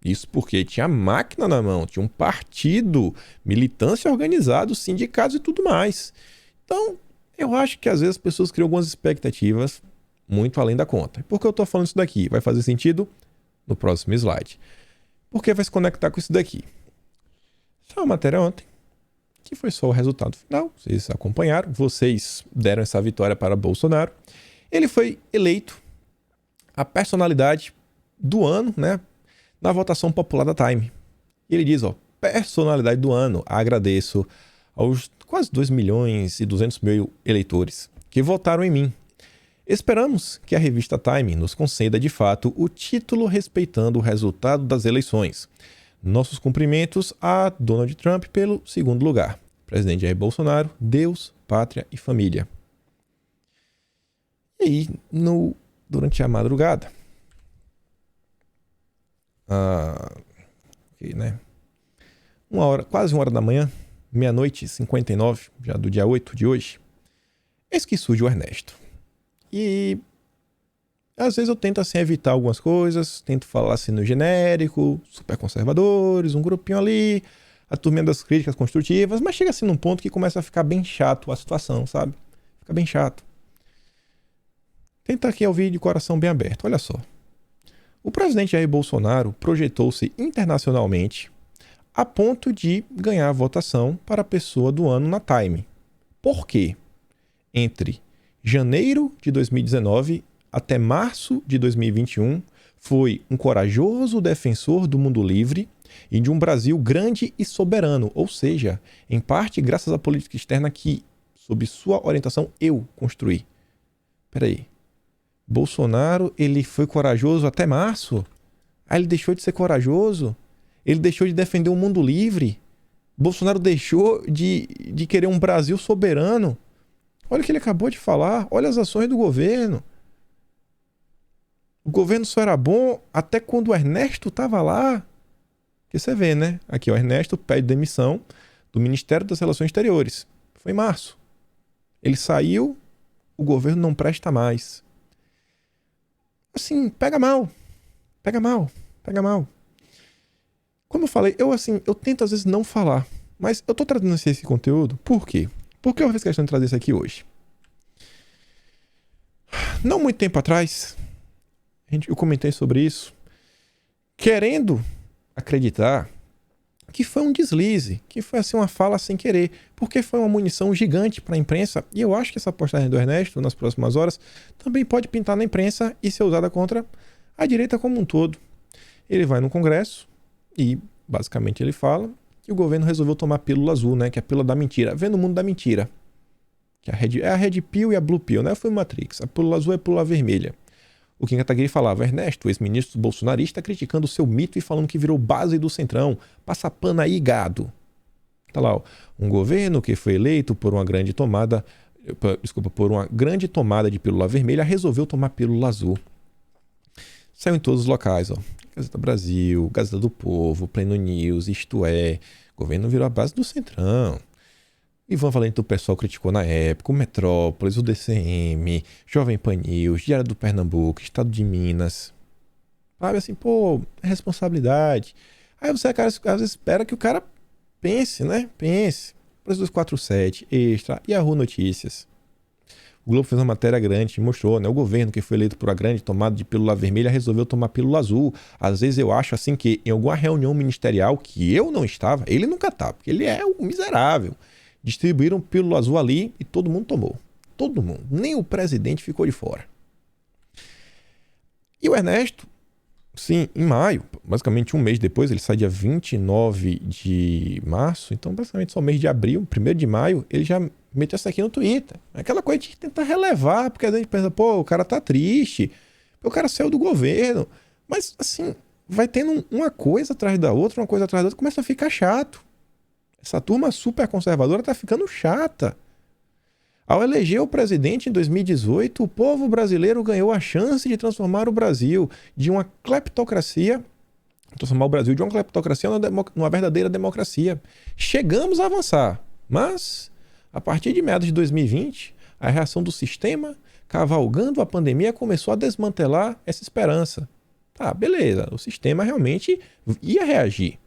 Isso porque tinha máquina na mão, tinha um partido, militância organizada, sindicatos e tudo mais. Então, eu acho que às vezes as pessoas criam algumas expectativas muito além da conta. Por que eu estou falando isso daqui? Vai fazer sentido no próximo slide. Porque vai se conectar com isso daqui. Só uma matéria ontem, que foi só o resultado final. Vocês acompanharam, vocês deram essa vitória para Bolsonaro. Ele foi eleito a personalidade do ano, né, na votação popular da Time. E ele diz, ó, personalidade do ano, agradeço aos quase 2.200.000 eleitores que votaram em mim. Esperamos que a revista Time nos conceda de fato o título respeitando o resultado das eleições. Nossos cumprimentos a Donald Trump pelo segundo lugar. Presidente Jair Bolsonaro, Deus, Pátria e Família. E aí, durante a madrugada, né? Quase 1 hora da manhã, meia-noite e 59, já do dia 8 de hoje, eis que surge o Ernesto. E às vezes eu tento assim evitar algumas coisas, tento falar assim no genérico, super conservadores, um grupinho ali, a turminha das críticas construtivas, mas chega assim num ponto que começa a ficar bem chato a situação, sabe? Fica bem chato. Tenta aqui ouvir de coração bem aberto, olha só. O presidente Jair Bolsonaro projetou-se internacionalmente a ponto de ganhar a votação para a pessoa do ano na Time. Por quê? Entre janeiro de 2019 até março de 2021, foi um corajoso defensor do mundo livre e de um Brasil grande e soberano, ou seja, em parte graças à política externa que, sob sua orientação, eu construí. Peraí, Bolsonaro, ele foi corajoso até março? Aí ele deixou de ser corajoso? Ele deixou de defender o mundo livre? Bolsonaro deixou de querer um Brasil soberano? Olha o que ele acabou de falar, olha as ações do governo. O governo só era bom até quando o Ernesto estava lá. Porque você vê, né? Aqui o Ernesto pede demissão do Ministério das Relações Exteriores. Foi em março. Ele saiu, o governo não presta mais. assim, pega mal. Pega mal. Pega mal. Como eu falei, eu tento às vezes não falar. Mas eu tô trazendo esse conteúdo, por quê? Porque eu fiz questão de trazer isso aqui hoje. Não muito tempo atrás, eu comentei sobre isso, querendo acreditar que foi um deslize, que foi assim uma fala sem querer, porque foi uma munição gigante para a imprensa, e eu acho que essa postagem do Ernesto, nas próximas horas, também pode pintar na imprensa e ser usada contra a direita como um todo. Ele vai no Congresso e, basicamente, ele fala que o governo resolveu tomar a pílula azul, né? Que é a pílula da mentira. Vendo o mundo da mentira. Que é a Red Pill e a Blue Pill, né? Foi Matrix. A pílula azul é a pílula vermelha. O Kim Kataguiri falava, Ernesto, ex-ministro bolsonarista, criticando o seu mito e falando que virou base do Centrão. Passa pano aí, gado. Tá lá, ó. Um governo que foi eleito por uma grande tomada... por uma grande tomada de pílula vermelha, resolveu tomar pílula azul. Saiu em todos os locais, ó. Gazeta Brasil, Gazeta do Povo, Pleno News, Isto É. O governo virou a base do Centrão. Ivan Valente, o pessoal criticou na época, o Metrópolis, o DCM, Jovem Pan News, Diário do Pernambuco, Estado de Minas. Sabe assim, pô, é responsabilidade. Aí você, cara, às vezes espera que o cara pense, né? Pense. Preço 247, Extra, Yahoo Notícias. O Globo fez uma matéria grande, mostrou, né? O governo que foi eleito por uma grande tomada de pílula vermelha resolveu tomar pílula azul. Às vezes eu acho assim que em alguma reunião ministerial que eu não estava, ele nunca tá, porque ele é um miserável. Distribuíram pílula azul ali e todo mundo tomou. Todo mundo. Nem o presidente ficou de fora. E o Ernesto, sim, em maio, basicamente um mês depois, ele sai dia 29 de março, então basicamente só mês de abril, 1º de maio, ele já meteu isso aqui no Twitter. Aquela coisa de tentar relevar, porque a gente pensa, pô, o cara tá triste, o cara saiu do governo. Mas, assim, vai tendo uma coisa atrás da outra, começa a ficar chato. Essa turma super conservadora tá ficando chata. Ao eleger o presidente em 2018, o povo brasileiro ganhou a chance de transformar o Brasil de uma cleptocracia, numa verdadeira democracia. Chegamos a avançar, mas a partir de meados de 2020, a reação do sistema, cavalgando a pandemia, começou a desmantelar essa esperança. Tá, beleza, o sistema realmente ia reagir.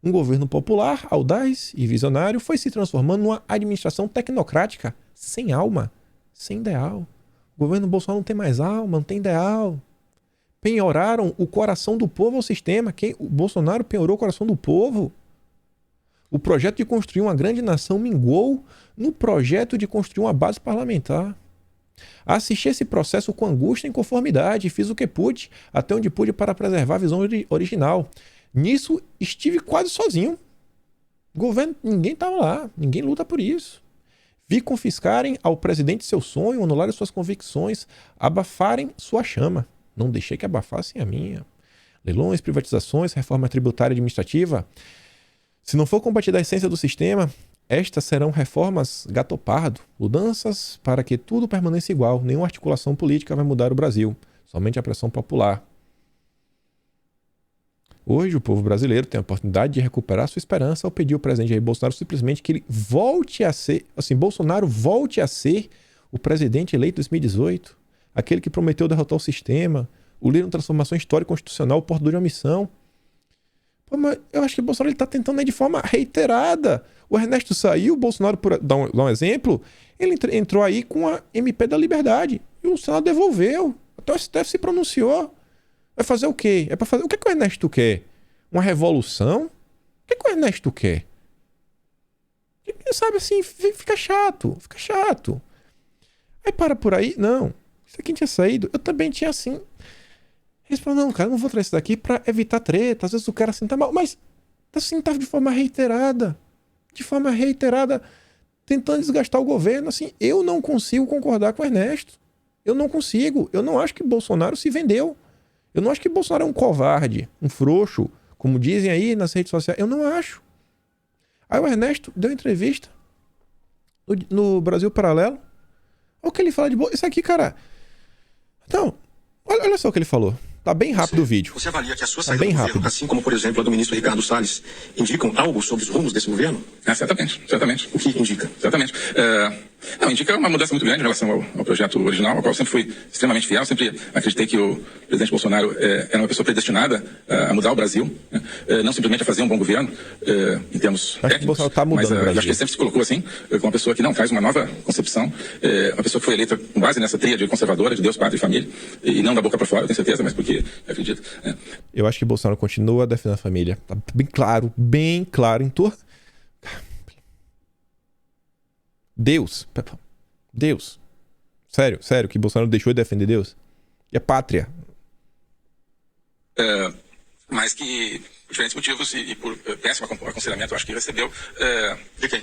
Um governo popular, audaz e visionário foi se transformando numa administração tecnocrática, sem alma, sem ideal. O governo Bolsonaro não tem mais alma, não tem ideal. Penhoraram o coração do povo ao sistema. O Bolsonaro penhorou o coração do povo. O projeto de construir uma grande nação minguou no projeto de construir uma base parlamentar. Assisti esse processo com angústia e inconformidade e fiz o que pude, até onde pude para preservar a visão original. Nisso, estive quase sozinho. O governo, ninguém estava lá, ninguém luta por isso. Vi confiscarem ao presidente seu sonho, anularem suas convicções, abafarem sua chama. Não deixei que abafassem a minha. Leilões, privatizações, reforma tributária e administrativa. Se não for combatida a essência do sistema, estas serão reformas gato pardo, mudanças para que tudo permaneça igual. Nenhuma articulação política vai mudar o Brasil, somente a pressão popular. Hoje o povo brasileiro tem a oportunidade de recuperar sua esperança ao pedir ao presidente Jair Bolsonaro simplesmente que ele volte a ser, Bolsonaro volte a ser o presidente eleito em 2018, aquele que prometeu derrotar o sistema, o líder de transformação histórica e constitucional, o portador de uma missão. Pô, mas eu acho que o Bolsonaro está tentando de forma reiterada. O Ernesto saiu, o Bolsonaro, por dar um exemplo, ele entrou aí com a MP da Liberdade e o Senado devolveu. Até o STF se pronunciou. Vai fazer o quê? É para fazer o que o Ernesto quer? Uma revolução? O que o Ernesto quer? Sabe assim, fica chato, fica chato. Aí para por aí, não. Isso aqui tinha saído, eu também tinha assim. Eles falaram, não, cara, eu não vou trazer isso daqui pra evitar treta. Às vezes o cara assim tá mal, mas assim tá de forma reiterada. De forma reiterada, tentando desgastar o governo. Assim, eu não consigo concordar com o Ernesto. Eu não consigo. Eu não acho que Bolsonaro se vendeu. Eu não acho que Bolsonaro é um covarde, um frouxo, como dizem aí nas redes sociais. Eu não acho. Aí o Ernesto deu entrevista no Brasil Paralelo. Olha o que ele fala de Isso aqui, cara. Então, olha só o que ele falou. Tá bem rápido o vídeo. Você avalia que a sua saída do governo, assim como, por exemplo, a do ministro Ricardo Salles, indicam algo sobre os rumos desse governo? Certamente. O que indica? Certamente. Não, indica uma mudança muito grande em relação ao projeto original, ao qual eu sempre fui extremamente fiel, sempre acreditei que o presidente Bolsonaro era uma pessoa predestinada a mudar o Brasil, né? Não simplesmente a fazer um bom governo, em termos técnicos, que o Bolsonaro tá mudando mas o Brasil. eu acho que ele sempre se colocou assim, como uma pessoa que não traz uma nova concepção, uma pessoa que foi eleita com base nessa tríade conservadora de Deus, Pátria e Família, e não da boca para fora, eu tenho certeza, mas porque acredito. Eu acho que Bolsonaro continua defendendo a família. Tá bem claro em torno. Deus. Sério, que Bolsonaro deixou de defender Deus? E a pátria. Mas que, por diferentes motivos e por péssimo aconselhamento, eu acho que recebeu. De quem?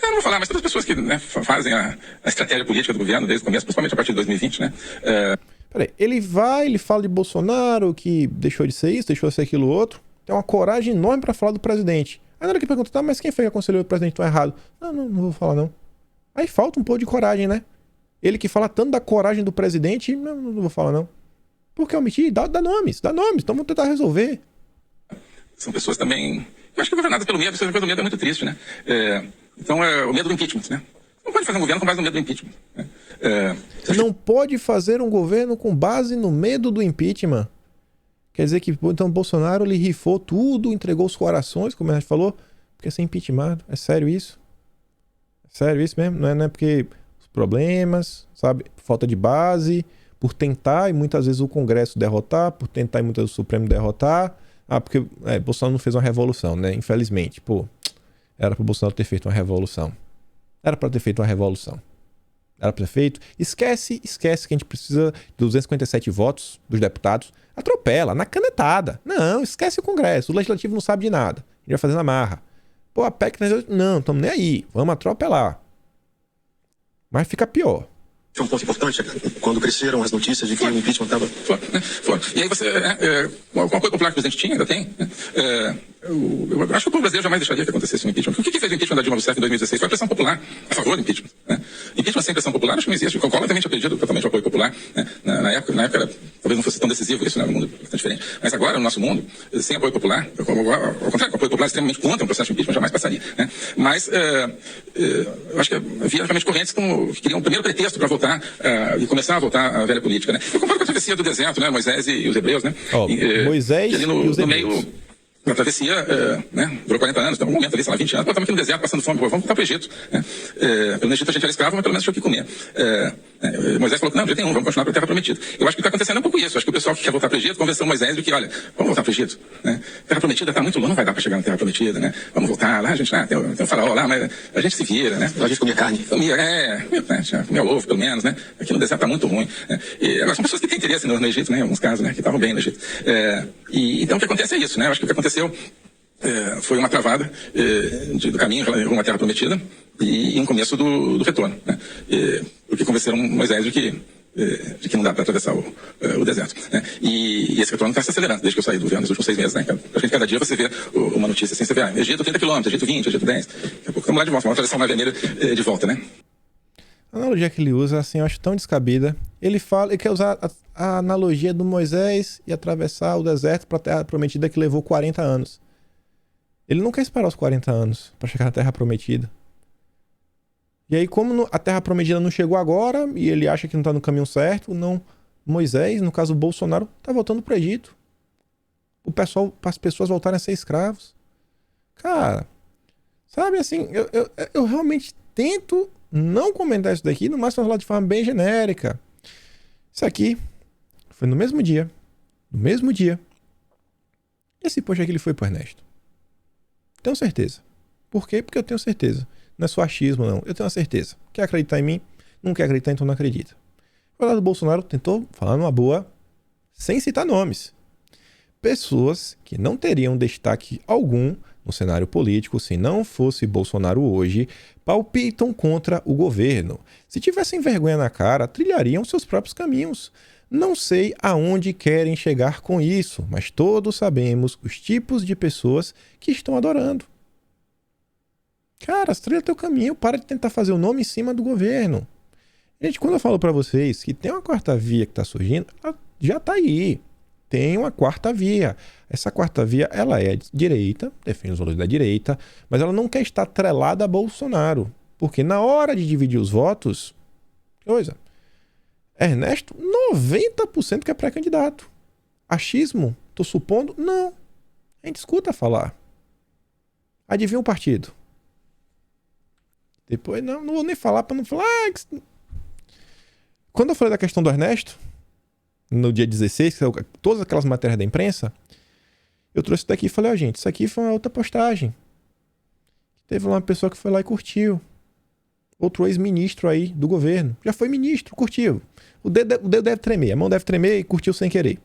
Eu não vou falar, mas todas as pessoas que, né, fazem a estratégia política do governo desde o começo, principalmente a partir de 2020, né? Peraí, ele fala de Bolsonaro, que deixou de ser isso, deixou de ser aquilo outro. Tem uma coragem enorme pra falar do presidente. Aí na hora que pergunta, tá, mas quem foi que aconselhou o presidente tão errado? Não vou falar não. Aí falta um pouco de coragem, né? Ele que fala tanto da coragem do presidente, não vou falar não. Por que omitir? Dá nomes, então vamos tentar resolver. São pessoas também, eu acho que governadas pelo medo, essa coisa do medo é muito triste, né? Então é o medo do impeachment, né? Não pode fazer um governo com base no medo do impeachment. Né? Não pode fazer um governo com base no medo do impeachment. Quer dizer que então Bolsonaro ele rifou tudo, entregou os corações, como a gente falou, porque ser impeachmentado. É sério isso? É sério isso mesmo? Não é porque os problemas, sabe? Falta de base, por tentar e muitas vezes o Congresso derrotar, por tentar e muitas vezes o Supremo derrotar. Porque Bolsonaro não fez uma revolução, né? Infelizmente. Era para o Bolsonaro ter feito uma revolução. Era para ter feito uma revolução. Era para ter feito. Esquece que a gente precisa de 257 votos dos deputados. Atropela, na canetada. Não, esquece o Congresso. O Legislativo não sabe de nada. A gente vai fazer na marra. A PEC... Não, estamos nem aí. Vamos atropelar. Mas fica pior. Foi um ponto importante quando cresceram as notícias de que o impeachment estava... Foi. E aí você, com o apoio popular que o presidente tinha, ainda tem, eu acho que o povo brasileiro jamais deixaria que acontecesse um impeachment. O que fez o impeachment da Dilma Rousseff em 2016? Foi a pressão popular a favor do impeachment. Né? Impeachment sem pressão popular acho que não existe. Eu completamente acredito totalmente no apoio popular. Né? Na época era, talvez não fosse tão decisivo isso, né? No mundo bastante diferente. Mas agora, no nosso mundo, sem apoio popular, ao contrário, o apoio popular extremamente contra um processo de impeachment jamais passaria. Né? Mas eu acho que havia realmente correntes que queriam um primeiro pretexto para voltar e começar a voltar à velha política, né? Eu concordo com a travessia do deserto, né? Moisés e os hebreus, né? Moisés e os hebreus. No meio, a travessia, né? Durou 40 anos, então um momento ali, sei lá, 20 anos, estamos aqui no deserto passando fome, vamos voltar para o Egito, né? Pelo Egito a gente era escravo, mas pelo menos tinha o que comer. Moisés falou que não, de jeito nenhum, vamos continuar para a Terra Prometida. Eu acho que está acontecendo um pouco isso. Eu acho que o pessoal que quer voltar para o Egito convenceu Moisés de que, olha, vamos voltar para o Egito, né? Terra Prometida está muito longe, não vai dar para chegar na Terra Prometida, né? Vamos voltar lá, a gente tem um faraó lá, mas a gente se vira, né? A gente comia carne. Comia ovo, pelo menos, né? Aqui no deserto está muito ruim. Né? Agora, são pessoas que têm interesse no Egito, né? Em alguns casos, né? Que estavam bem no Egito. Então o que acontece é isso, né? Eu acho que o que aconteceu foi uma travada do caminho rumo à Terra Prometida e um começo do retorno, né? Porque convenceram Moisés de que não dá para atravessar o deserto, né? E esse retorno está se acelerando desde que eu saí do governo nos últimos 6 meses, né? A gente, cada dia você vê uma notícia assim, você vê Egito 30 km, Egito 20, Egito 10, daqui a pouco estamos lá de volta, vamos atravessar uma vermelha de volta, né? A analogia que ele usa, assim, eu acho tão descabida. Ele quer usar a analogia do Moisés e atravessar o deserto para a Terra Prometida que levou 40 anos. Ele não quer esperar os 40 anos para chegar na Terra Prometida. E aí, como a Terra Prometida não chegou agora, e ele acha que não está no caminho certo, Moisés, no caso o Bolsonaro, está voltando para o Egito. As pessoas voltarem a ser escravos. Cara, sabe assim, eu realmente tento não comentar isso daqui, no máximo falar de forma bem genérica. Isso aqui foi no mesmo dia. No mesmo dia. Esse post aqui ele foi pro Ernesto. Tenho certeza. Por quê? Porque eu tenho certeza. Não é só achismo, não. Eu tenho uma certeza. Quer acreditar em mim? Não quer acreditar, então não acredita. O lado do Bolsonaro tentou falar numa boa, sem citar nomes. Pessoas que não teriam destaque algum no cenário político se não fosse Bolsonaro hoje, palpitam contra o governo. Se tivessem vergonha na cara, trilhariam seus próprios caminhos. Não sei aonde querem chegar com isso, mas todos sabemos os tipos de pessoas que estão adorando. Cara, trilha teu caminho, para de tentar fazer o nome em cima do governo. Gente, quando eu falo pra vocês que tem uma quarta via que tá surgindo, ela já tá aí. Tem uma quarta via. Essa quarta via, ela é de direita, defende os valores da direita, mas ela não quer estar atrelada a Bolsonaro. Porque na hora de dividir os votos, Ernesto, 90% que é pré-candidato. Achismo? Tô supondo? Não. A gente escuta falar. Adivinha o partido? Depois, não vou nem falar para não falar. Quando eu falei da questão do Ernesto, no dia 16, todas aquelas matérias da imprensa, eu trouxe daqui e falei, gente, isso aqui foi uma outra postagem. Teve uma pessoa que foi lá e curtiu. Outro ex-ministro aí do governo. Já foi ministro, curtiu. O dedo deve tremer, a mão deve tremer e curtiu sem querer.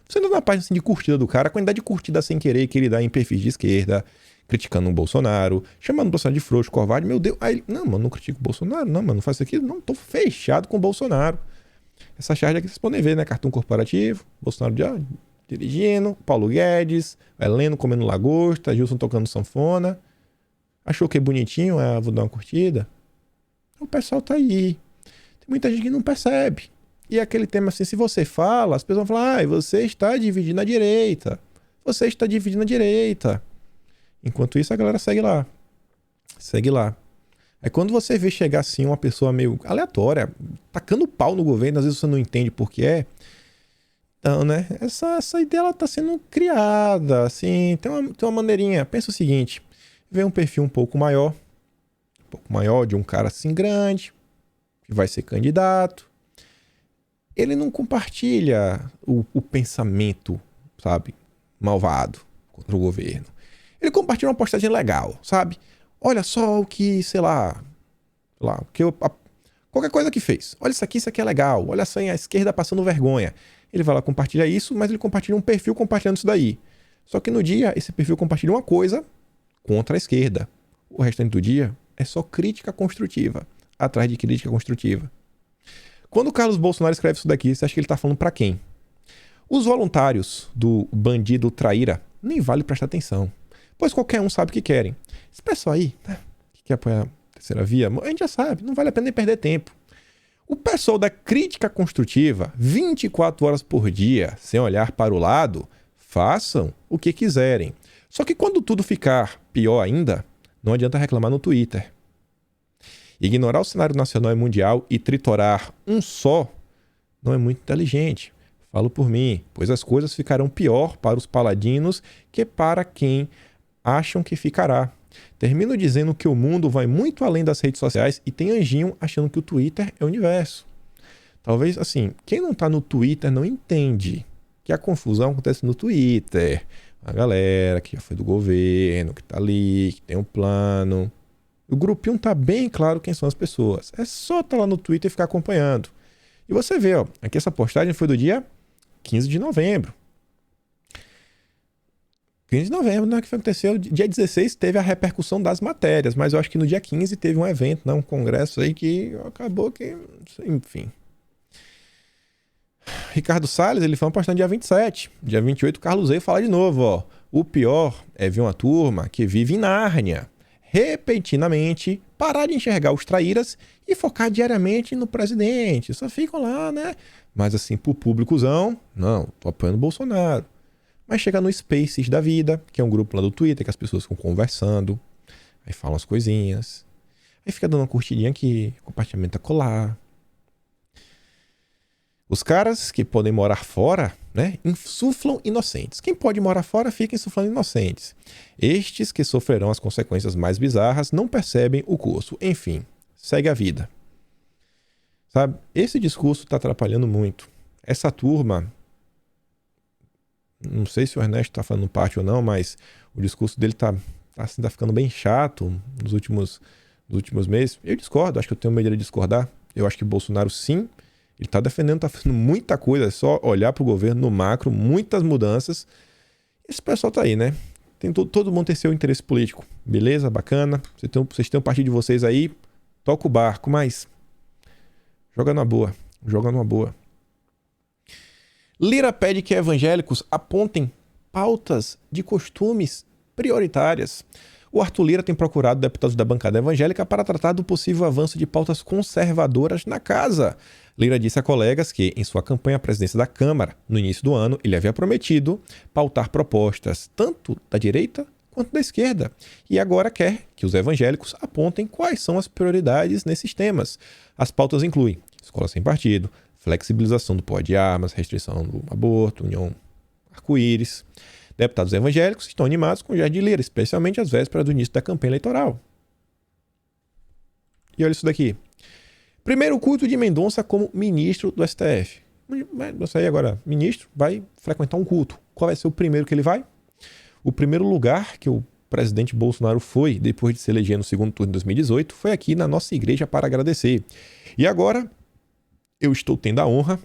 Você não dá na página assim, de curtida do cara, a quantidade de curtida sem querer que ele dá em perfis de esquerda, criticando o Bolsonaro, chamando o Bolsonaro de frouxo, covarde. Meu Deus, aí, não, mano, não critico o Bolsonaro, não, mano, não faço isso aqui, não, tô fechado com o Bolsonaro. Essa charge aqui vocês podem ver, né? Cartão corporativo, Bolsonaro dirigindo, Paulo Guedes, Heleno comendo lagosta, Gilson tocando sanfona. Achou que é bonitinho? Vou dar uma curtida. O pessoal tá aí. Tem muita gente que não percebe. E aquele tema assim, se você fala, as pessoas vão falar, você está dividindo a direita. Você está dividindo a direita. Enquanto isso, a galera segue lá. Segue lá. Aí quando você vê chegar assim uma pessoa meio aleatória, tacando pau no governo, às vezes você não entende por que é. Então, né? Essa ideia ela tá sendo criada, assim, tem uma maneirinha. Pensa o seguinte, vê um perfil um pouco maior de um cara assim grande, que vai ser candidato. Ele não compartilha o pensamento, sabe, malvado contra o governo. Ele compartilha uma postagem legal, sabe? Olha só o que, sei lá, qualquer coisa que fez. Olha isso aqui é legal. Olha só a esquerda passando vergonha. Ele vai lá compartilhar isso, mas ele compartilha um perfil compartilhando isso daí. Só que no dia, esse perfil compartilha uma coisa contra a esquerda. O restante do dia é só crítica construtiva, atrás de crítica construtiva. Quando o Carlos Bolsonaro escreve isso daqui, você acha que ele tá falando pra quem? Os voluntários do bandido traíra nem vale prestar atenção, pois qualquer um sabe o que querem. Esse pessoal aí, né, que quer apoiar a terceira via, a gente já sabe, não vale a pena nem perder tempo. O pessoal da crítica construtiva, 24 horas por dia, sem olhar para o lado, façam o que quiserem. Só que quando tudo ficar pior ainda, não adianta reclamar no Twitter. Ignorar o cenário nacional e mundial e tritorar um só não é muito inteligente. Falo por mim, pois as coisas ficarão pior para os paladinos que para quem acham que ficará. Termino dizendo que o mundo vai muito além das redes sociais e tem anjinho achando que o Twitter é o universo. Talvez, assim, quem não tá no Twitter não entende que a confusão acontece no Twitter. A galera que já foi do governo, que tá ali, que tem um plano. O grupinho tá bem claro quem são as pessoas. É só tá lá no Twitter e ficar acompanhando. E você vê, ó, aqui essa postagem foi do dia 15 de novembro. 15 de novembro, né? O que aconteceu? Dia 16 teve a repercussão das matérias, mas eu acho que no dia 15 teve um evento, né? Um congresso aí que acabou que... Enfim. Ricardo Salles, ele foi uma postagem no dia 27. Dia 28, o Carlos veio falar de novo, ó. O pior é ver uma turma que vive em Nárnia, repentinamente, parar de enxergar os traíras e focar diariamente no presidente. Só ficam lá, né? Mas assim, pro públicozão, não, tô apoiando o Bolsonaro. Mas chega no Spaces da vida, que é um grupo lá do Twitter, que as pessoas ficam conversando, aí falam as coisinhas, aí fica dando uma curtidinha aqui, compartilhamento acolá. Os caras que podem morar fora, né, insuflam inocentes. Quem pode morar fora fica insuflando inocentes. Estes que sofrerão as consequências mais bizarras não percebem o curso. Enfim, segue a vida. Sabe? Esse discurso está atrapalhando muito. Essa turma, não sei se o Ernesto está falando parte ou não, mas o discurso dele tá ficando bem chato nos últimos meses. Eu discordo, acho que eu tenho medo de discordar. Eu acho que o Bolsonaro, sim, ele está defendendo, está fazendo muita coisa, é só olhar para o governo no macro, muitas mudanças. Esse pessoal tá aí, né? Todo mundo tem seu interesse político. Beleza? Bacana. Vocês têm um partido de vocês aí, toca o barco, mas joga numa boa. Joga numa boa. Lira pede que evangélicos apontem pautas de costumes prioritárias. O Arthur Lira tem procurado deputados da bancada evangélica para tratar do possível avanço de pautas conservadoras na casa. Lira disse a colegas que, em sua campanha à presidência da Câmara, no início do ano, ele havia prometido pautar propostas tanto da direita quanto da esquerda. E agora quer que os evangélicos apontem quais são as prioridades nesses temas. As pautas incluem escola sem partido, flexibilização do porte de armas, restrição do aborto, união arco-íris. Deputados evangélicos estão animados com o Jardim Lira, especialmente às vésperas do início da campanha eleitoral. E olha isso daqui. Primeiro culto de Mendonça como ministro do STF. Isso aí agora, ministro, vai frequentar um culto. Qual vai ser o primeiro que ele vai? O primeiro lugar que o presidente Bolsonaro foi, depois de se eleger no segundo turno de 2018, foi aqui na nossa igreja para agradecer. E agora, eu estou tendo a honra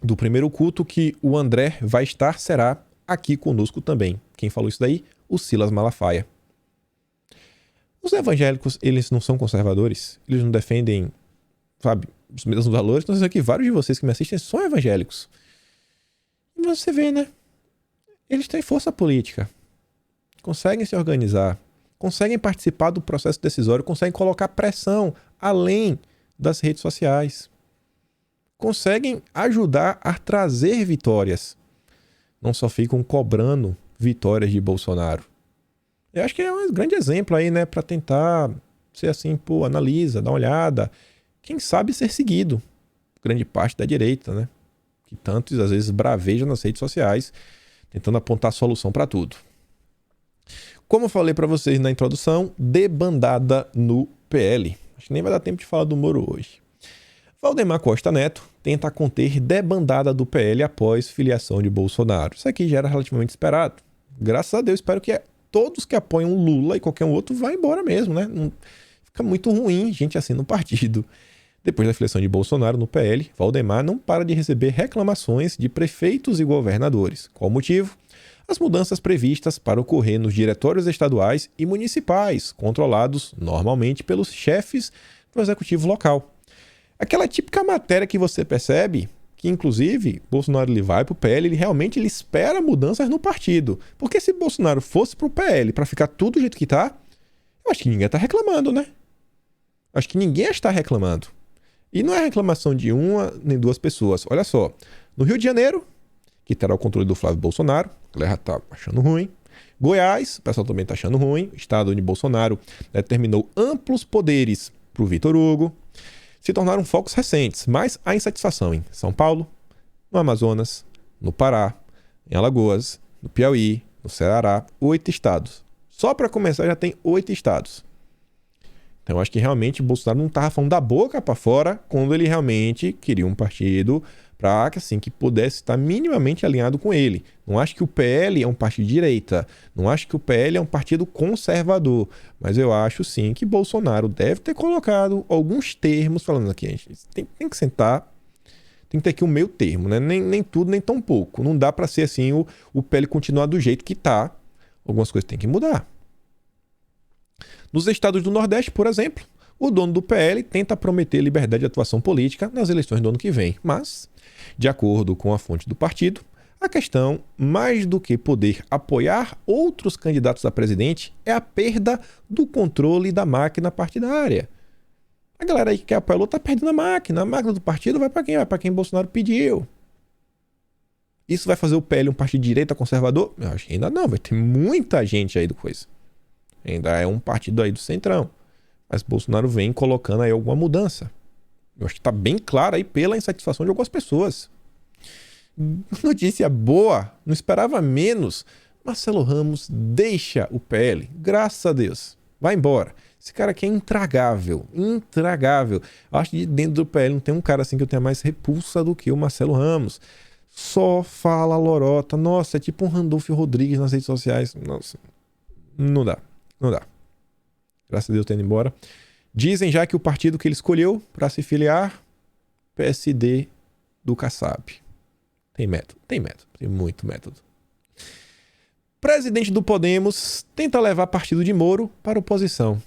do primeiro culto que o André vai estar, será aqui conosco também. Quem falou isso daí? O Silas Malafaia. Os evangélicos, eles não são conservadores, eles não defendem, sabe, os mesmos valores. Então, aqui, vários de vocês que me assistem são evangélicos. E você vê, né? Eles têm força política, conseguem se organizar, conseguem participar do processo decisório, conseguem colocar pressão além das redes sociais, conseguem ajudar a trazer vitórias. Não só ficam cobrando vitórias de Bolsonaro. Eu acho que é um grande exemplo aí, né, para tentar ser assim, pô, analisa, dá uma olhada, quem sabe ser seguido. Grande parte da direita, né, que tantos às vezes bravejam nas redes sociais, tentando apontar solução para tudo. Como eu falei para vocês na introdução, debandada no PL. Acho que nem vai dar tempo de falar do Moro hoje. Valdemar Costa Neto tenta conter debandada do PL após filiação de Bolsonaro. Isso aqui já era relativamente esperado. Graças a Deus, espero que todos que apoiam Lula e qualquer um outro vá embora mesmo, né? Não, fica muito ruim gente assim no partido. Depois da filiação de Bolsonaro no PL, Valdemar não para de receber reclamações de prefeitos e governadores. Qual o motivo? As mudanças previstas para ocorrer nos diretórios estaduais e municipais, controlados normalmente pelos chefes do executivo local. Aquela típica matéria que você percebe que, inclusive, Bolsonaro ele vai para o PL, ele realmente espera mudanças no partido. Porque se Bolsonaro fosse para o PL para ficar tudo do jeito que está, eu acho que ninguém está reclamando, né? Acho que ninguém está reclamando. E não é reclamação de uma nem duas pessoas. Olha só, no Rio de Janeiro, que terá o controle do Flávio Bolsonaro, a galera está achando ruim. Goiás, o pessoal também está achando ruim. Estado onde Bolsonaro determinou amplos poderes para o Vitor Hugo. Se tornaram focos recentes, mas há insatisfação em São Paulo, no Amazonas, no Pará, em Alagoas, no Piauí, no Ceará, 8 estados. Só para começar já tem 8 estados. Então eu acho que realmente Bolsonaro não estava falando da boca para fora quando ele realmente queria um partido para que, assim, que pudesse estar minimamente alinhado com ele. Não acho que o PL é um partido de direita, não acho que o PL é um partido conservador, mas eu acho sim que Bolsonaro deve ter colocado alguns termos falando aqui, a gente tem que sentar, tem que ter aqui um meio termo, né? Nem tudo, nem tão pouco. Não dá para ser assim o PL continuar do jeito que está. Algumas coisas têm que mudar. Nos estados do Nordeste, por exemplo, o dono do PL tenta prometer liberdade de atuação política nas eleições do ano que vem, mas, de acordo com a fonte do partido, a questão, mais do que poder apoiar outros candidatos a presidente, é a perda do controle da máquina partidária. A galera aí que quer apoiar o Lula está perdendo a máquina do partido vai para quem? Vai para quem Bolsonaro pediu. Isso vai fazer o PL um partido de direita conservador? Eu acho que ainda não, vai ter muita gente aí do coisa. Ainda é um partido aí do centrão. Mas Bolsonaro vem colocando aí alguma mudança. Eu acho que está bem claro aí pela insatisfação de algumas pessoas. Notícia boa, não esperava menos. Marcelo Ramos deixa o PL, graças a Deus. Vai embora. Esse cara aqui é intragável, intragável. Eu acho que dentro do PL não tem um cara assim que eu tenha mais repulsa do que o Marcelo Ramos. Só fala lorota. Nossa, é tipo um Randolfo Rodrigues nas redes sociais. Nossa, não dá. Graças a Deus tá indo embora. Dizem já que o partido que ele escolheu para se filiar, PSD do Kassab. Tem método, tem muito método. Presidente do Podemos tenta levar partido de Moro para oposição.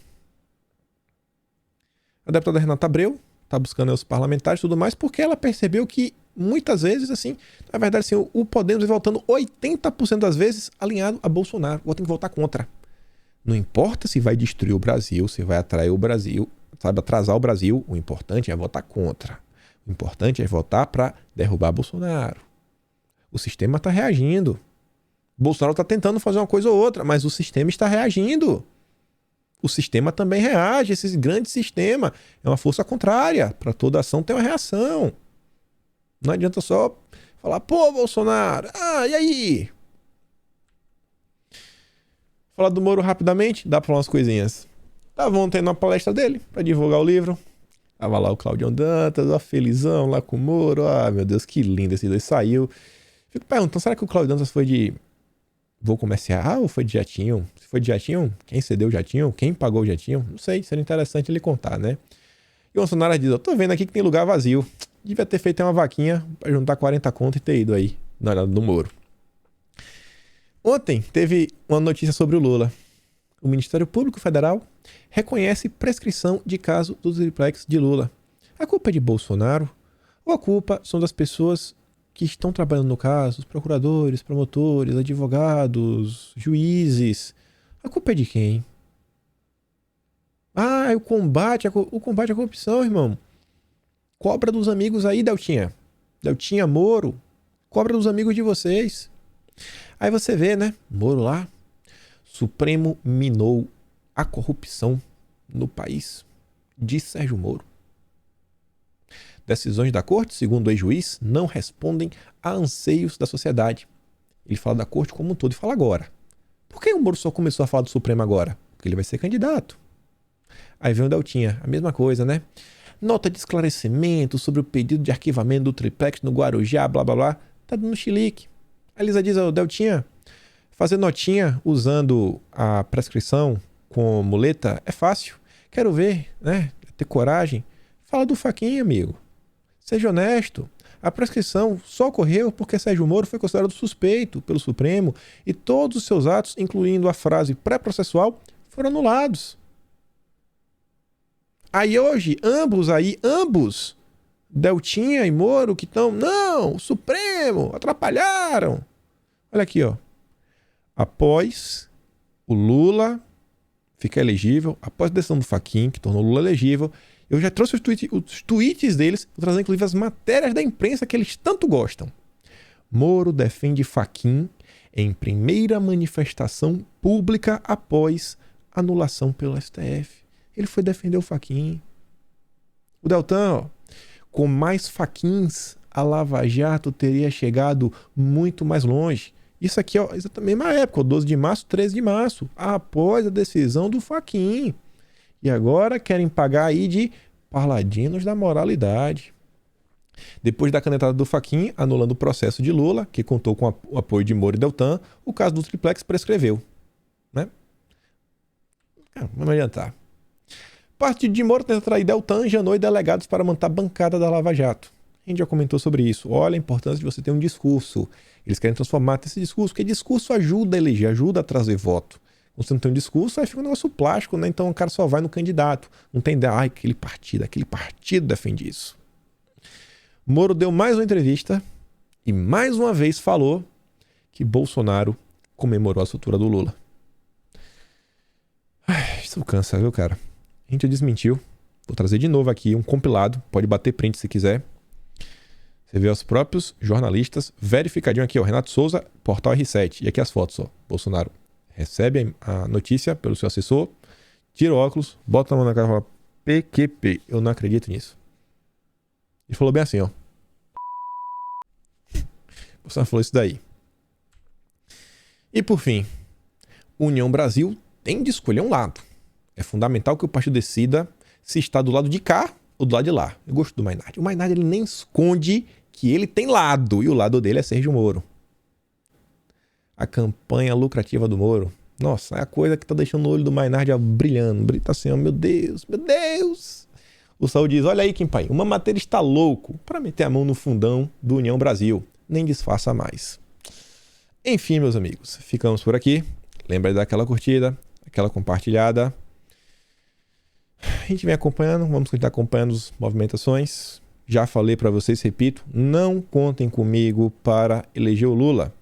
A deputada Renata Abreu está buscando os parlamentares e tudo mais, porque ela percebeu que muitas vezes, assim, na verdade, assim, o Podemos vem voltando 80% das vezes alinhado a Bolsonaro. Vou ter que votar contra. Não importa se vai destruir o Brasil, se vai atrair o Brasil, sabe, atrasar o Brasil, o importante é votar contra. O importante é votar para derrubar Bolsonaro. O sistema está reagindo. Bolsonaro está tentando fazer uma coisa ou outra, mas o sistema está reagindo. O sistema também reage. Esse grande sistema é uma força contrária. Para toda ação tem uma reação. Não adianta só falar, pô, Bolsonaro, e aí? Falar do Moro rapidamente, dá para falar umas coisinhas. Tava ontem na palestra dele, para divulgar o livro. Tava lá o Claudião Dantas, ó, felizão lá com o Moro. Ah, meu Deus, que lindo esse dois. Saiu. Fico perguntando, será que o Claudião Dantas foi de voo comercial ou foi de jatinho? Se foi de jatinho, quem cedeu o jatinho? Quem pagou o jatinho? Não sei, seria interessante ele contar, né? E o Bolsonaro diz, eu tô vendo aqui que tem lugar vazio. Devia ter feito uma vaquinha para juntar 40 conto e ter ido aí, na hora do Moro. Ontem teve uma notícia sobre o Lula. O Ministério Público Federal reconhece prescrição de caso do triplex de Lula. A culpa é de Bolsonaro ou a culpa são das pessoas que estão trabalhando no caso, os procuradores, promotores, advogados, juízes? A culpa é de quem? É o combate à corrupção, irmão. Cobra dos amigos aí, Deltinha. Deltinha, Moro. Cobra dos amigos de vocês. Aí você vê, né? Moro lá. Supremo minou a corrupção no país. Diz Sérgio Moro. Decisões da corte, segundo o ex-juiz, não respondem a anseios da sociedade. Ele fala da corte como um todo e fala agora. Por que o Moro só começou a falar do Supremo agora? Porque ele vai ser candidato. Aí vem o Deltinha, a mesma coisa, né? Nota de esclarecimento sobre o pedido de arquivamento do triplex no Guarujá, blá blá blá. Tá dando chilique. A Elisa diz ao Deltinha, fazer notinha usando a prescrição com muleta é fácil. Quero ver, né? Ter coragem. Fala do Fachin, amigo. Seja honesto. A prescrição só ocorreu porque Sérgio Moro foi considerado suspeito pelo Supremo e todos os seus atos, incluindo a frase pré-processual, foram anulados. Aí hoje, ambos, Deltinha e Moro, que estão, não, Supremo, atrapalharam. Olha aqui, ó. Após o Lula ficar elegível, após a decisão do Fachin, que tornou o Lula elegível, eu já trouxe os tweets deles, vou trazer inclusive as matérias da imprensa que eles tanto gostam. Moro defende Fachin em primeira manifestação pública após anulação pelo STF. Ele foi defender o Fachin. O Deltan, ó, com mais Fachins, a Lava Jato teria chegado muito mais longe. Isso aqui, ó, exatamente na mesma época, 12 de março, 13 de março, após a decisão do Fachin. E agora querem pagar aí de paladinos da moralidade. Depois da canetada do Fachin, anulando o processo de Lula, que contou com o apoio de Moro e Deltan, o caso do triplex prescreveu. Né? Vamos adiantar. Partido de Moro tenta atrair Deltan, Janot e delegados para montar a bancada da Lava Jato. A gente já comentou sobre isso. Olha a importância de você ter um discurso. Eles querem transformar esse discurso, porque discurso ajuda a eleger, ajuda a trazer voto. Quando você não tem um discurso, aí fica um negócio plástico, né? Então o cara só vai no candidato. Não tem ideia, aquele partido defende isso. Moro deu mais uma entrevista e mais uma vez falou que Bolsonaro comemorou a soltura do Lula. Isso cansa, viu, cara? A gente desmentiu. Vou trazer de novo aqui um compilado. Pode bater print se quiser. Você vê os próprios jornalistas verificadinho aqui, ó. Renato Souza, Portal R7. E aqui as fotos, ó. Bolsonaro recebe a notícia pelo seu assessor, tira o óculos, bota a mão na cara e fala PQP. Eu não acredito nisso. Ele falou bem assim, ó. Bolsonaro falou isso daí. E por fim, União Brasil tem de escolher um lado. É fundamental que o partido decida se está do lado de cá ou do lado de lá. Eu gosto do Mainardi. O Mainardi ele nem esconde que ele tem lado, e o lado dele é Sérgio Moro. A campanha lucrativa do Moro, nossa, é a coisa que tá deixando o olho do Mainardi brilhando. Tá assim, ó, meu Deus, meu Deus. O Saúl diz, olha aí, Kim Pai, uma matéria está louco para meter a mão no fundão do União Brasil. Nem disfarça mais. Enfim, meus amigos, ficamos por aqui. Lembra de dar aquela curtida, aquela compartilhada. A gente vem acompanhando, vamos continuar acompanhando as movimentações. Já falei para vocês, repito, não contem comigo para eleger o Lula.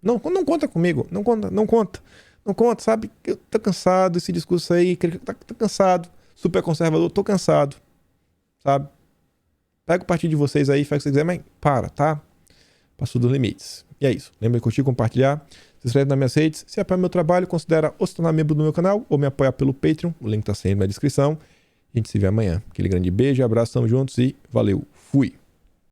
Não conta comigo, não conta, sabe? Eu tô cansado desse discurso aí, tô cansado. Super conservador, tô cansado, sabe? Pega o partido de vocês aí, faz o que você quiser, mas para, tá? passou dos limites. E é isso. Lembra de curtir, compartilhar, se inscreve nas minhas redes. Se apoia meu trabalho, considera ou se tornar membro do meu canal ou me apoiar pelo Patreon. O link tá sempre na descrição. A gente se vê amanhã. Aquele grande beijo, abraço, tamo juntos e valeu. Fui!